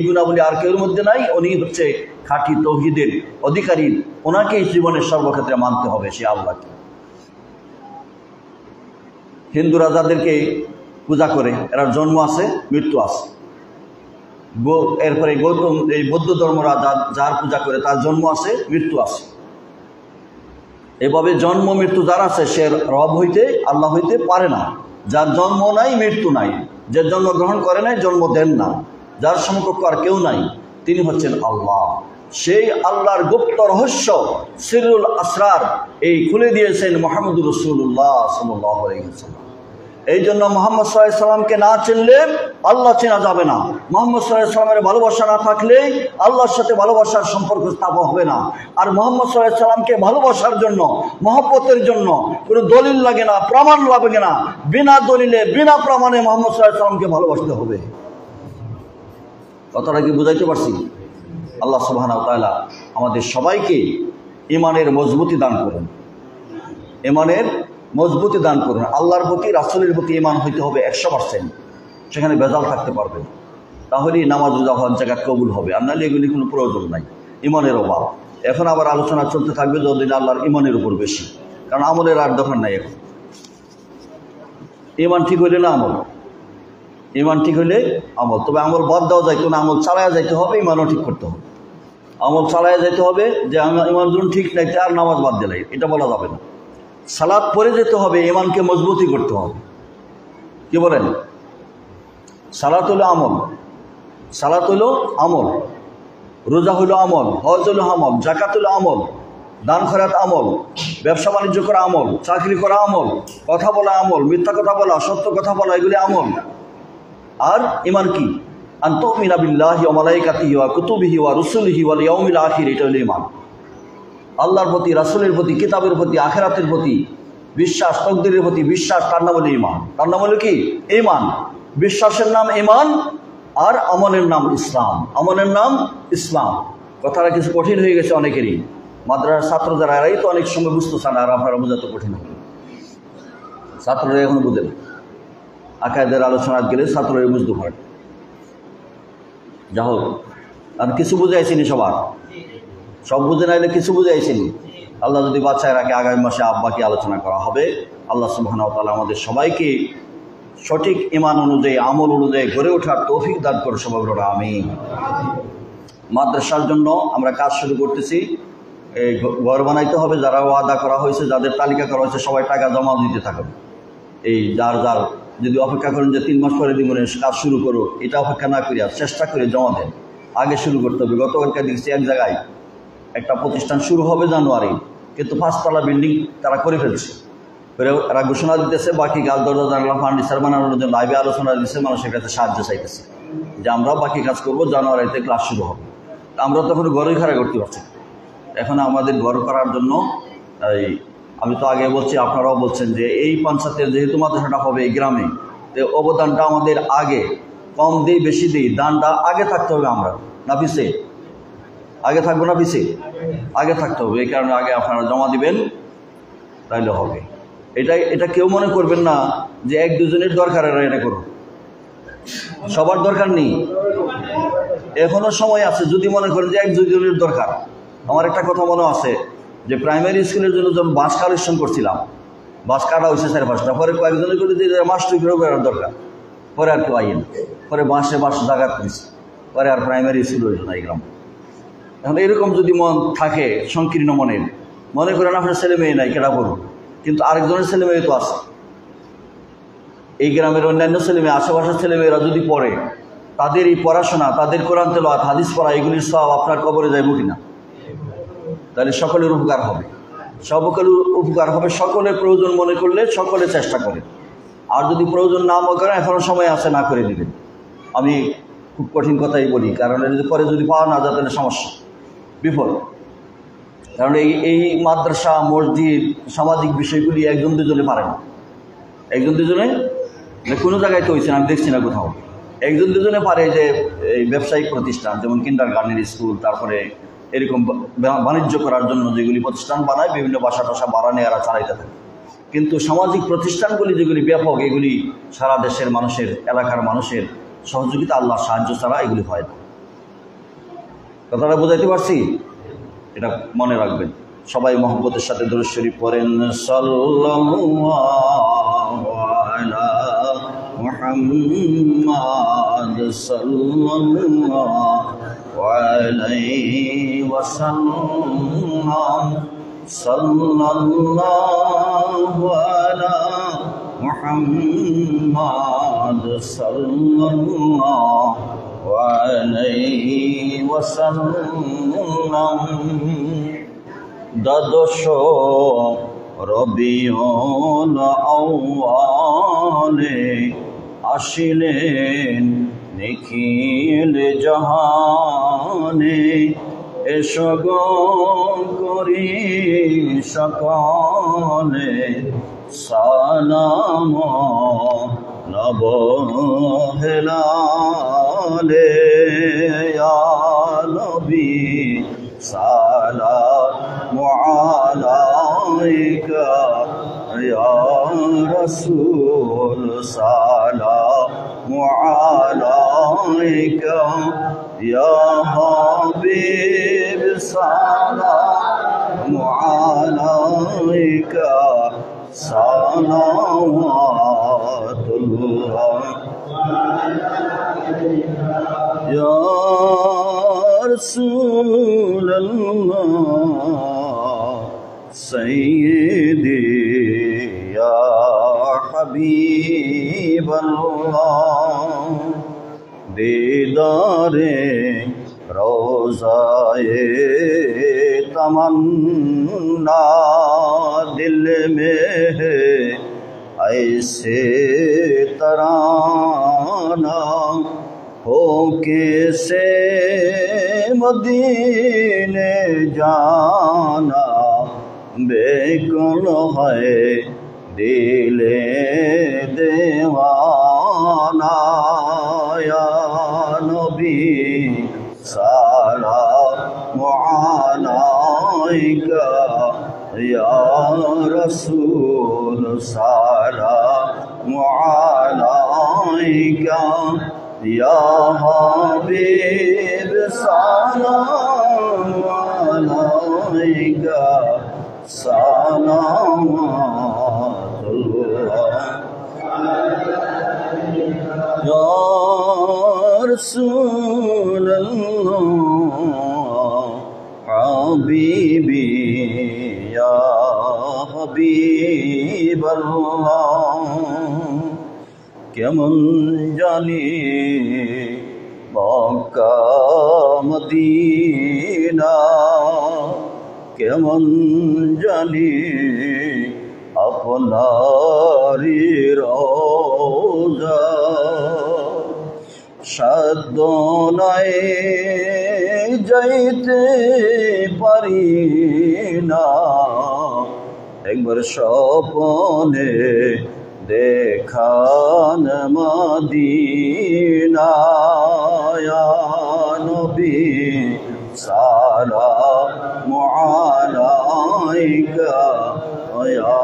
গুণাবলী আর কেউর মধ্যে নাই। উনি হচ্ছে খাঁটি তৌহিদের অধিকারী, ওনাকেই জীবনের সর্বক্ষেত্রে মানতে হবে, সে আল্লাহকে। হিন্দুরা যাদেরকে পূজা করে, এরা জন্ম আছে, মৃত্যু আছে। এরপরে গৌতম, এই বৌদ্ধ ধর্মরা যার পূজা করে তার জন্ম আছে, মৃত্যু আছে। এভাবে জন্ম মৃত্যু যার আছে সে রব হইতে, আল্লাহ হইতে পারে না। যার জন্ম নাই, মৃত্যু নাই, যে জন্ম গ্রহণ করে নাই, জন্ম দেন না, যার সমকক্ষ আর কেউ নাই, তিনি হচ্ছেন আল্লাহ। সেই আল্লাহর গুপ্ত রহস্য সিররুল আসরার এই খুলে দিয়েছেন মুহাম্মদুর রাসূলুল্লাহ সাল্লাল্লাহু আলাইহি ওয়াসাল্লাম। এই জন্য মুহাম্মদ সাল্লাল্লাহু আলাইহি ওয়াসাল্লামকে না চিনলে আল্লাহ চেনা যাবে না। মুহাম্মদ সাল্লাল্লাহু আলাইহি ওয়াসাল্লামের ভালোবাসা না থাকলে আল্লাহর সাথে ভালোবাসার সম্পর্ক স্থাপন হবে না। আর মুহাম্মদ সাল্লাল্লাহু আলাইহি ওয়াসাল্লামকে ভালোবাসার জন্য, মহব্বতের জন্য কোনো দলিল লাগে না, প্রমাণ লাগে না। বিনা দলিলে, বিনা প্রমাণে মুহাম্মদ সাল্লাল্লাহু আলাইহি ওয়াসাল্লামকে ভালোবাসতে হবে। কথাটা কি বুঝাইতে পারছি? আল্লাহ সুবহানাহু ওয়া তাআলা আমাদের সবাইকে ঈমানের মজবুতি দান করুন, ঈমানের মজবুতি দান করুন। আল্লাহর প্রতি, রাসূলের প্রতি ঈমান হইতে হবে 100%, সেখানে ভেজাল থাকতে পারবে না। তাহলেই নামাজ রোজা হজ জাকাত কবুল হবে, আর নাহলে এগুলি কোনো প্রয়োজন নাই। ঈমানের অভাব। এখন আবার আলোচনা চলতে থাকবে যতদিন আল্লাহর ঈমানের উপর বেশি, কারণ আমলের আর দরকার নাই এখন। ঈমান ঠিক হইলে না আমল, ঈমান ঠিক হইলে আমল। তবে আমল বাদ দেওয়া যায় কোনো, আমল চালায়া যাইতে হবে, ঈমানও ঠিক করতে হবে। আমল চালায়া যাইতে হবে যে ঈমান যখন ঠিক নাই আর নামাজ বাদ দিলাই, এটা বলা যাবে না। সালাত পড়ে যেতে হবে, ঈমানকে মজবুতি করতে হবে। কি বলেন? সালাত হলো আমল, সালাত হলো আমল, রোজা হলো আমল, হজ হলো আমল, জাকাত হলো আমল, দান খয়রাত আমল, ব্যবসা বাণিজ্য করা আমল, চাকরি করা আমল, কথা বলা আমল, মিথ্যা কথা বলা, সত্য কথা বলা, এগুলি আমল। আর ঈমান কি? আন তুমিনা বিল্লাহি ওয়া মালাইকাতিহি ওয়া কুতুবিহি ওয়া রুসুলিহি ওয়াল ইয়াউমিল আখির, এটা হলো ঈমান। আল্লাহর প্রতি, রাসূলের প্রতি, কিতাবের প্রতি, আখিরাতের প্রতি বিশ্বাস, তকদিরের প্রতি বিশ্বাস, তার নাম হলো ঈমান। তার নাম হলো কি? ঈমান। বিশ্বাসের নাম ঈমান আর আমলের নাম ইসলাম। আমলের নাম ইসলাম। কথাটা কিছু কঠিন হয়ে গেছে অনেকেরই। মাদ্রাসার ছাত্র যারা এরাই তো অনেক সময় বুঝতে চান, আর আপনারা বোঝাতে কঠিন হবে। ছাত্ররা এখনো বুঝে না। আকায়েদের আলোচনা গেলে ছাত্ররা বুঝতে পারে। যা হোক, আমি কিছু বুঝাইছিনি, সব বুঝে নাইলে কিছু বুঝাইছিনি। আল্লাহ যদি বাচ্চায় রাখে, আগামী মাসে বাকি আলোচনা করা হবে। আল্লাহ সুবহানাহু ওয়া তাআলা আমাদের সবাইকে সঠিক ঈমান অনুযায়ী, আমল অনুযায়ী গড়ে ওঠার তৌফিক দান করে সবাই বলুন আমিন। মাদ্রাসার জন্য আমরা কাজ শুরু করতেছি। এই ঘর বানাইতে হবে। যারা ওয়াদা করা হয়েছে, যাদের তালিকা করা হয়েছে, সবাই টাকা জমা দিতে থাকবে। এই যার যদি অপেক্ষা করেন যে 3 মাস পরে দিব কাজ শুরু করো, এটা অপেক্ষা না করিয়া চেষ্টা করে জমা দেন। আগে শুরু করতে হবে। গতকালকে দেখছি এক জায়গায় একটা প্রতিষ্ঠান শুরু হবে জানুয়ারি, কিন্তু 5তলা বিল্ডিং তারা করে ফেলছে। এরা ঘোষণা দিতেছে বাকি কাজ, দরজা জানালা ফার্নিচার বানানোর জন্য লাইভে আলোচনা দিচ্ছে, মানুষের কাছে সাহায্য চাইতেছে যে আমরাও বাকি কাজ করবো, জানুয়ারিতে ক্লাস শুরু হবে। আমরা তখন ঘরই খাড়া করতে পারছি। এখন আমাদের ঘর করার জন্য আমি তো আগে বলছি, আপনারাও বলছেন যে এই পঞ্চায়েতের যেহেতু মাদ্রাসাটা হবে এই গ্রামে, তো অবদানটা আমাদের আগে, কম দিই বেশি দিই, দানটা আগে থাকতে হবে। আমরা না পিছে? আগে থাকবো না পিছে? আগে থাকতে হবে। এই কারণে আগে আপনারা জমা দিবেন, তাইলে হবে। এটা কেউ মনে করবেন না যে 1-2 জনের দরকার এটা করুন। সবার দরকার নেই, এখনো সময় আছে। যদি মনে করেন যে 1-2 জনের দরকার। আমার একটা কথা মনে আছে যে প্রাইমারি স্কুলের জন্য যখন বাস কালেকশন করছিলাম, বাস কাটা হয়েছে 4-5টা, পরে কয়েকজনের করে যে মাস্টার করার দরকার, পরে আর কেউ আইন, পরে বাস জায়গা করেছে, পরে আর প্রাইমারি স্কুল হয়েছে না এই গ্রাম। এখন এরকম যদি মন থাকে সংকীর্ণ মনের, মনে করেন আপনার ছেলে মেয়ে নাই, কেটা করুন, কিন্তু আরেকজনের ছেলে মেয়ে তো আছে। এই গ্রামের অন্যান্য ছেলে মেয়ে, আশেপাশের ছেলে মেয়েরা যদি পড়ে, তাদের এই পড়াশোনা, তাদের কোরআন তেলাওয়াত, হাদিস পড়া, এগুলির সব আপনার কবরে যাইব কিনা? তাহলে সকলের উপকার হবে। সকলের উপকার হবে। সকলের প্রয়োজন মনে করলে সকলে চেষ্টা করে। আর যদি প্রয়োজন না মনে করেন, এখনো সময় আছে, না করে দিবেন। আমি খুব কঠিন কথাই বলি, কারণ পরে যদি পাওয়া না যায় তাহলে সমস্যা, বিপদ। কারণ এই মাদ্রাসা, মসজিদ, সামাজিক বিষয়গুলি 1-2 জনে পারে না। 1-2 জনে কোনো জায়গায় তো হয়েছে, আমি দেখছি না কোথাও। 1-2 জনে পারে যে এই ব্যবসায়িক প্রতিষ্ঠান, যেমন কিন্ডারগার্টেন স্কুল, তারপরে এরকম বাণিজ্য করার জন্য যেগুলি প্রতিষ্ঠান বানায়, বিভিন্ন বাসা টাসা বাড়ানে এরা চালাইতে থাকে। কিন্তু সামাজিক প্রতিষ্ঠানগুলি যেগুলি ব্যাপক, এগুলি সারা দেশের মানুষের, এলাকার মানুষের সহযোগিতা, আল্লাহর সাহায্য ছাড়া এগুলি হয় না। কথাটা বোঝাইতে পারছি? এটা মনে রাখবেন। সবাই মহব্বতের সাথে দরুদ শরীফ পড়েন। সাল্লাল্লাহু আলা মুহাম্মাদ সাল্লাল্লাহু আলাইহি ওয়াসাল্লাম। সাল্লাল্লাহু আলা মুহাম্মাদ সাল্লাল্লাহু আলাইহি ওয়াসাল্লাম। দ্বাদশ রবিউল আউয়ালে আসিলেন নিখিল জাহানে, এসো গো করি সকালে সালাম নব হেলালে। ইয়া নবী সালামু আলাইকা, ইয়া রাসূল সালামু আলাইকা, ইয়া হাবিব সালামু আলাইকা, সালাওয়াতুল্লাহ ইয়া রাসূলুল্লাহ সাইয়্যিদি ইয়া হাবিবাল্লাহ। दीदारे रोज़ाए तमन्ना दिल में है ऐसे तराना, हो किसे मदीने जाना बेकुल है दिले दीवाना या नबी सलाम अलैका या रसूल सलाम अलैका या हबीब सलाम अलैका सलामुल्लाह या रसूलल्लाह हबीबी या हबीबल्लाह কেমন জানি মক্কা মদিনা কেমন জানি আপনারি রওজা সাধ্য নাই যাইতে পারি না একবার স্বপ্নে দেখান মদিনা ইয়া নবী সালামু আলাইকা ইয়া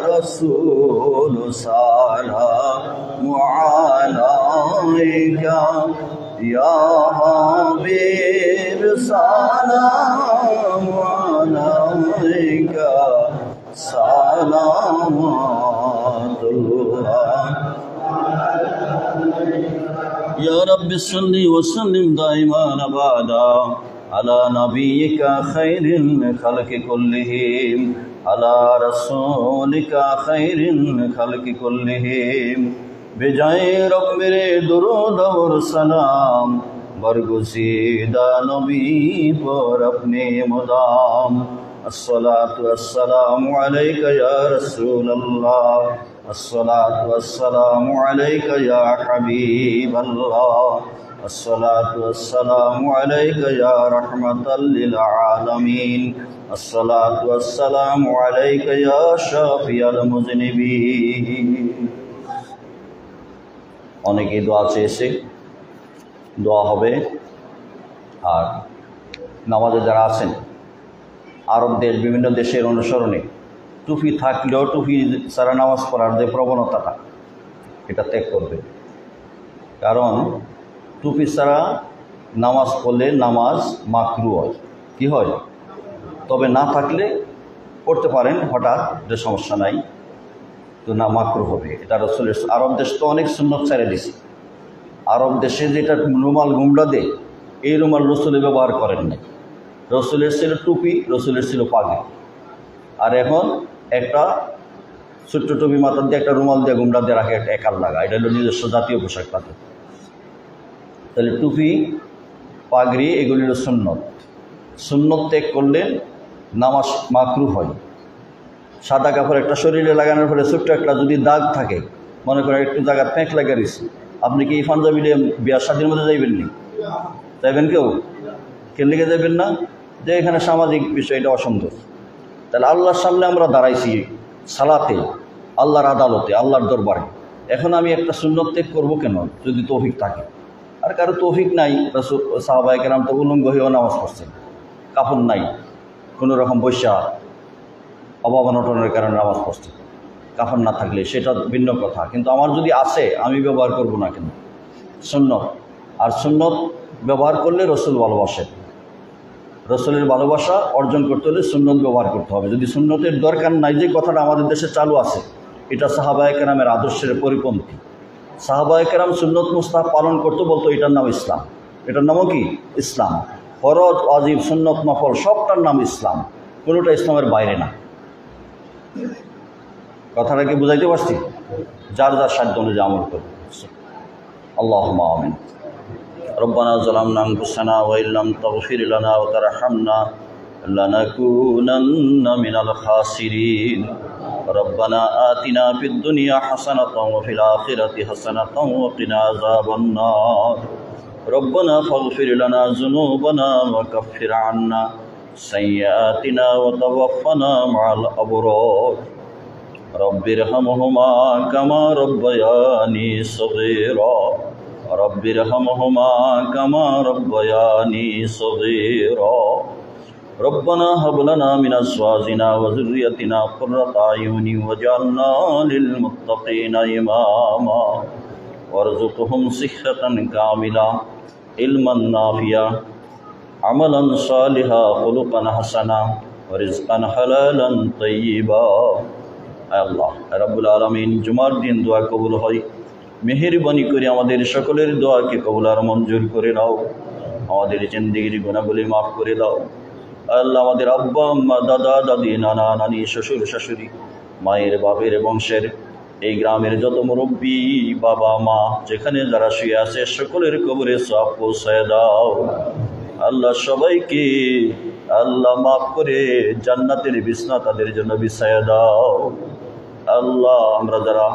রাসূল সালামু আলাইকা ইয়া হাবিব সালামু আলাইকা সালামাতুল্লাহ يا رب صل وسلم دائما أبدا على نبيك خير الخلق كلهم على رسولك خير الخلق كلهم بجائے رب میرے درود اور سلام برگزیدہ نبی پر اپنے مدام الصلاة والسلام عليك يا رسول الله الصلاة والسلام عليك يا حبيب الله الصلاة والسلام عليك يا رحمة للعالمين الصلاة والسلام عليك يا شافي المذنبين অনেকেই দোয়া চেয়েছে দোয়া হবে আর নামাজে যারা আছেন আরব দেশ বিভিন্ন দেশের অনুসরণে টুপি থাকলেও টুপি ছাড়া নামাজ পড়ার যে প্রবণতাটা এটা ত্যাগ করবে কারণ টুপি ছাড়া নামাজ পড়লে নামাজ মাকরু হয় কি হয় তবে না থাকলে পড়তে পারেন হঠাৎ যে সমস্যা নাই তো না মাকরু হবে এটা রসুলের আরব দেশ তো অনেক সুন্নত ছেড়ে দিছে আরব দেশে যেটা রুমাল গুমড়া দেয় এই রুমাল রসুলে ব্যবহার করেন নাই রসুলের ছিল টুপি রসুলের ছিল পাগড়ি আর এখন একটা ছোট্ট টুপি মাথার দিয়ে একটা রুমাল দিয়ে গুমড়া দিয়ে রাখে একটা একাল লাগা এটা হলো নিজস্ব জাতীয় পোশাক তাদের তাহলে টুপি পাগড়ি এগুলি হলো সুন্নত সুন্নত ত্যাগ করলে নামাজ মাকরু হয় সাদা কাপড় একটা শরীরে লাগানোর পরে ছোট্ট একটা যদি দাগ থাকে মনে করেন একটু জায়গা প্যাঁক লাগা দিচ্ছে আপনি কি এই পাঞ্জাবি নিয়ে বিয়ার শাদীর মধ্যে যাইবেন নি যাইবেন কেউ কেন লেগে যাবেন না যে এখানে সামাজিক বিষয় এটা অসন্তোষ তাহলে আল্লাহর সামনে আমরা দাঁড়াইছি সালাতে আল্লাহর আদালতে আল্লাহর দরবারে এখন আমি একটা সুন্নত ত্যাগ করবো কেন যদি তৌফিক থাকে আর কারো তৌফিক নাই রাসূল সাহাবায়ে কেরাম তো উলঙ্গ হয়েও নামাজ পড়ছেন কাপড় নাই কোনো রকম বৈশা অভাব অনটনের কারণে নামাজ পড়ছেন কাপড় না থাকলে সেটা ভিন্ন কথা কিন্তু আমার যদি আছে আমি ব্যবহার করব না কেন সুন্নত আর সুন্নত ব্যবহার করলে রসুল ভালোবাসেন রসুলের ভালোবাসা অর্জন করতে হলে সুন্নত ব্যবহার করতে হবে যদি সুন্নতের দরকার নাই যে কথাটা আমাদের দেশে চালু আছে এটা সাহাবায়ে কেরামের আদর্শের পরিপন্থী সাহাবায়ে কেরাম সুন্নত মুস্তাহাব পালন করতে বলতো এটার নাম ইসলাম এটার নামও কি ইসলাম ফরজ ওয়াজিব সুন্নত নফল সবটার নাম ইসলাম কোনোটা ইসলামের বাইরে না কথাটা কি বুঝাইতে পারছি যার যার সাধ্য অনুযায়ী আমল করবে আল্লাহুম্মা আমিন ربنا ظلمنا أنفسنا وإن لم تغفر لنا وترحمنا لنكونن من الخاسرين ربنا آتنا في الدنيا حسنة وفي الآخرة حسنة وقنا عذاب النار ربنا فاغفر لنا ذنوبنا وكفر عنا سيئاتنا وتوفنا مع الأبرار رب ارحمهما كما ربياني صغيرا رب ارحمهما كما ربياني صغيرا ربنا هب لنا من أزواجنا وذريتنا قرة أعين واجعلنا للمتقين إماما وارزقهم صحة كاملة علما نافعا عملا صالحا خلقا حسنا ورزقا حلالا طيبا আল্লাহ রাব্বুল আলামিন জুমার দিন দোয়া কবুল হয় মেহেরবানি করে আমাদের সকলের দোয়াকে কবুল আর মঞ্জুর করে নাও আমাদের জিন্দেগির গুনাহগুলি মাফ করে দাও আল্লাহ আমাদের আব্বা আম্মা দাদা দাদি নানা নানি শ্বশুর শাশুড়ি মায়ের বাপের বংশের এই গ্রামের যত মুরব্বী বাবা মা যেখানে যারা শুয়ে আছে সকলের কবরে সওয়াব পৌঁছায় দাও আল্লাহ সবাইকে আল্লাহ মাফ করে জান্নাতের বিছানা তাদের জন্য বিছায়া দাও আল্লাহ আমরা যারা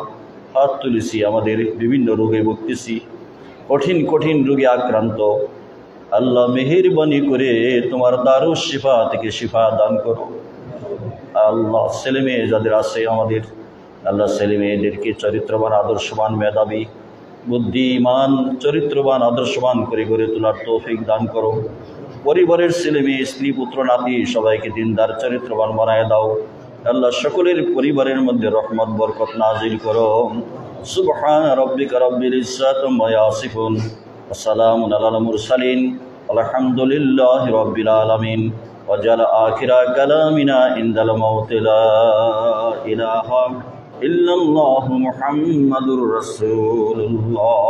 হাত তুলেছি আমাদের বিভিন্ন রোগে ভুগতেছি কঠিন কঠিন রোগে আক্রান্ত আল্লাহ মেহেরবানি করে তোমার দারুস শিফা থেকে শিফা দান করো আল্লাহ ছেলে মেয়ে যাদের আছে আমাদের আল্লাহ ছেলে মেয়েদেরকে চরিত্রবান আদর্শবান মেধাবী বুদ্ধিমান চরিত্রবান আদর্শবান করে গড়ে তোলার তৌফিক দান করো পরিবারের ছেলে মেয়ে স্ত্রী পুত্র নাতি সবাইকে দিনদার চরিত্রবান বানায় দাও আল্লাহ সকলের পরিবারের মধ্যে রহমত বরকত নাজিল করো সুবহান রাব্বিকা রাব্বিল ইজ্জাতি আম্মা ইয়াসিফুন ওয়া সালামুন আলাল মুরসালিন আলহামদুলিল্লাহি রাব্বিল আলামিন ওয়া জাল আখিরা কালামিনা ইনদাল মাউত লা ইলাহা ইল্লাল্লাহু মুহাম্মাদুর রাসূলুল্লাহ